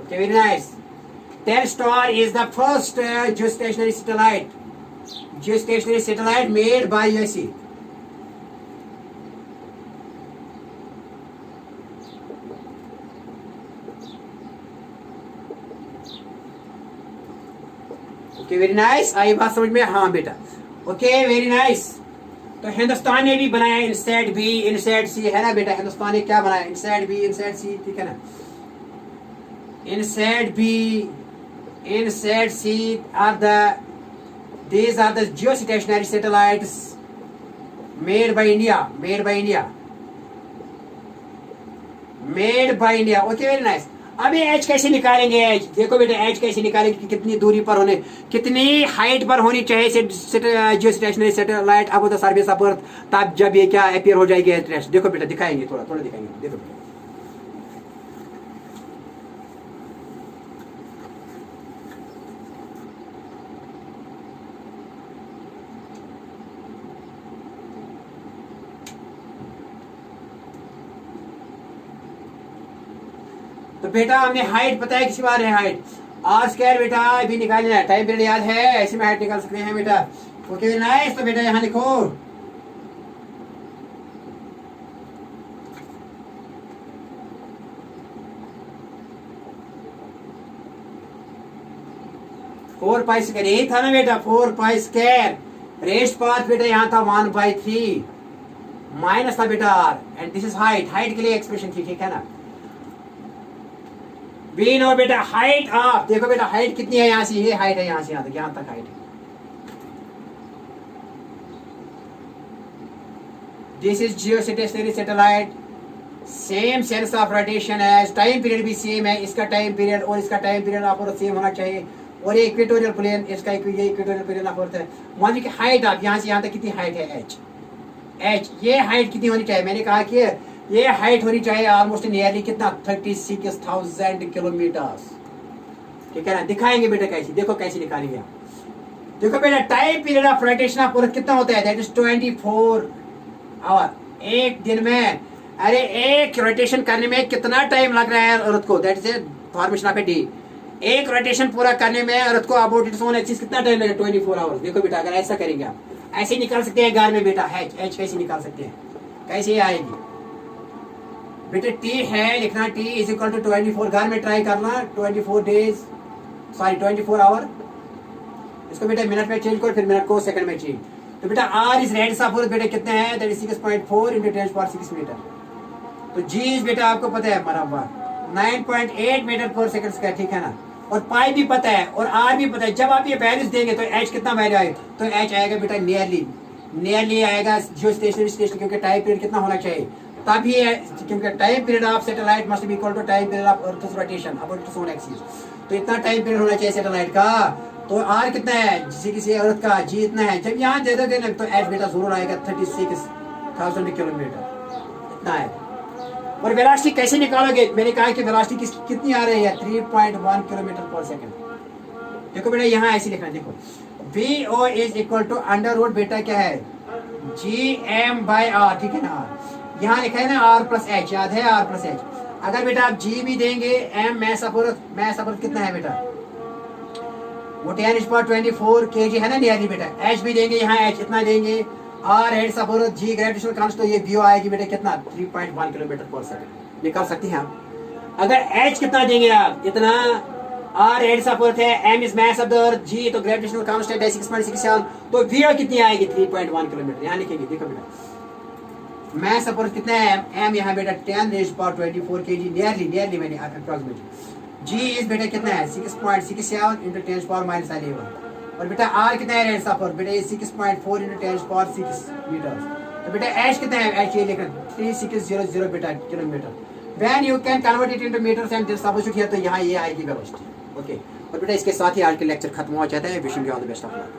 [SPEAKER 1] Okay, very nice. Telstar is the first geostationary satellite made by USA. Okay, very nice. आई बात समझ में, हाँ बेटा। Okay, very nice. तो हिंदुस्तान ने भी बनाया इनसेट बी, इनसेट सी, है ना बेटा। हिंदुस्तान ने क्या बनाया, इनसेट बी, इनसेट सी, ठीक है ना। INSAT B, INSAT C these are the geostationary satellites made by India. Okay, very nice. अब ये एच कैसे निकालेंगे, एच देखो बेटा, एच कैसे निकालेंगे कि कितनी दूरी पर होने, कितनी हाइट पर होनी चाहिए जियोस्टेशनरी सैटेलाइट अब द सरफेस ऑफ अर्थ, तब जब ये क्या अपीयर हो जाएगी एट रेस्ट। देखो बेटा, दिखाएंगे थोड़ा दिखाएंगे, देखो बेटा। तो बेटा हमने हाइट पता है किसी बार है, हाइट आर स्क्वायर बेटा अभी निकालना है। टाइम पीरियड याद है, ऐसे में हाइट निकाल सकते हैं बेटा। Okay nice. तो बेटा यहाँ लिखो, फोर पाई स्क्वायर, यही था ना बेटा, 4 पाई स्क्वायर। रेस्ट पाथ बेटा यहाँ था 1/3 माइनस था बेटा R, and this is height के लिए एक्सप्रेशन थी, ठीक है ना। बी नो बेटा हाइट ऑफ, देखो बेटा हाइट कितनी है, यहाँ से ये हाइट है, यहाँ से यहाँ तक हाइट है। This is geostationary satellite, same sense of rotation है, टाइम पीरियड भी सेम है। इसका टाइम पीरियड और इसका time period of earth same होना चाहिए, और ये इक्वेटोरियल प्लेन, इसका ये इक्वेटोरियल प्लेन ऑफ अर्थ है। मान लीजिए हाइट ऑफ यहाँ से यहाँ तक कितनी हाइट है, एच ये हाइट कितनी होनी चाहिए, मैंने कहा कि ये हाइट होनी चाहिए ऑलमोस्ट नियरली कितना, 36,000 किलोमीटर्स, ठीक है ना। दिखाएंगे बेटा कैसे, देखो कैसे निकालेंगे आप। देखो बेटा time period of rotation of अर्थ कितना होता है, दैट इज 24 आवर। एक दिन में, अरे एक रोटेशन करने में कितना टाइम लग रहा है अर्थ को, that is formation of a day. एक रोटेशन पूरा करने में अर्थ को अबाउट इट्स ओन एक्सिस कितना टाइम लगेगा, 24 आवर्स। देखो बेटा अगर ऐसा करेंगे आप, ऐसे निकाल सकते हैं घर में बेटा। एच कैसे निकाल सकते हैं, कैसे आएगी, बेटा टी है लिखना, टी इज इक्वल टू 24, घर में ट्राई करना 24 डेज, सॉरी 24 आवर, इसको बेटा मिनट में चेंज करो, फिर मिनट को सेकंड में चेंज। तो बेटा आर इज रेडियस ऑफ बेटा कितने हैं, दैट इज 6.4 × 10⁶ मीटर। तो जी इज बेटा आपको पता है बराबर 9.8 मीटर पर सेकंड स्क्वायर, ठीक है ना। और पाई भी पता है और आर भी पता है। जब आप ये वैल्यूज देंगे तो एच कितना वैल्यू आएगा, तो एच आएगा बेटा नियरली आएगा जो स्टेशन, क्योंकि टाइम पीरियड कितना होना चाहिए तब ये, क्योंकि time period of satellite must be equal to time period of earth rotation about the sun axis. तो इतना टाइम पीरियड होना चाहिए सैटेलाइट का। तो आर कितना है किसी अर्थ का, जी इतना है। जब यहाँ दे दोगे ना तो एच बेटा जरूर आएगा 36,000 किलोमीटर, इतना है। और वेलोसिटी कैसे निकालोगे, मैंने कहा कि वेलोसिटी कितनी आ रही है 3.1 किलोमीटर पर सेकंड। देखो बेटा यहाँ ऐसे लिखना, देखो VO is equal to under root बेटा क्या है GM/R, ठीक है ना। यहाँ लिखा है ना R प्लस H, याद है R प्लस H। अगर बेटा आप G भी देंगे, M मैस अपवर्थ कितना है बेटा, वो 10⁻24 kg है ना नियरली बेटा। H भी देंगे, यहाँ H इतना देंगे, R हेड्स अपवर्थ, G ग्रेविटेशनल कांस्टेंट, तो ये VO आएगी बेटा कितना 3.1 किलोमीटर पर सेकंड। निकाल सकते हैं आप। अगर H कितना देंगे आप, इतना, R हेड्स अपवर्थ है, M is mass of the earth, G तो ग्रेविटेशनल कांस्टेंट है 6.67, तो VO कितनी आएगी 3.1 किलोमीटर। यहाँ लिखेंगे, देखो बेटा मास अपवर्थ कितना है, M यहाँ बेटा 10⁻24 kg नियरली मैंने अप्रोक्सीमेटली। G इज बेटा कितना है 6.67 × 10⁻11। और बेटा R कितना है रेडियस ऑफ अर्थ, बेटा ये 6.4 × 10⁶ मीटर। तो बेटा H कितना है, H ये लिखना 3600 बेटा kilometre. When you can convert it into meters and substitute here, तो यहाँ ये आएगी वेलोसिटी। ओके, और बेटा इसके साथ ही आज के लेक्चर खत्म हो जाता है। Wishing you all the best of luck.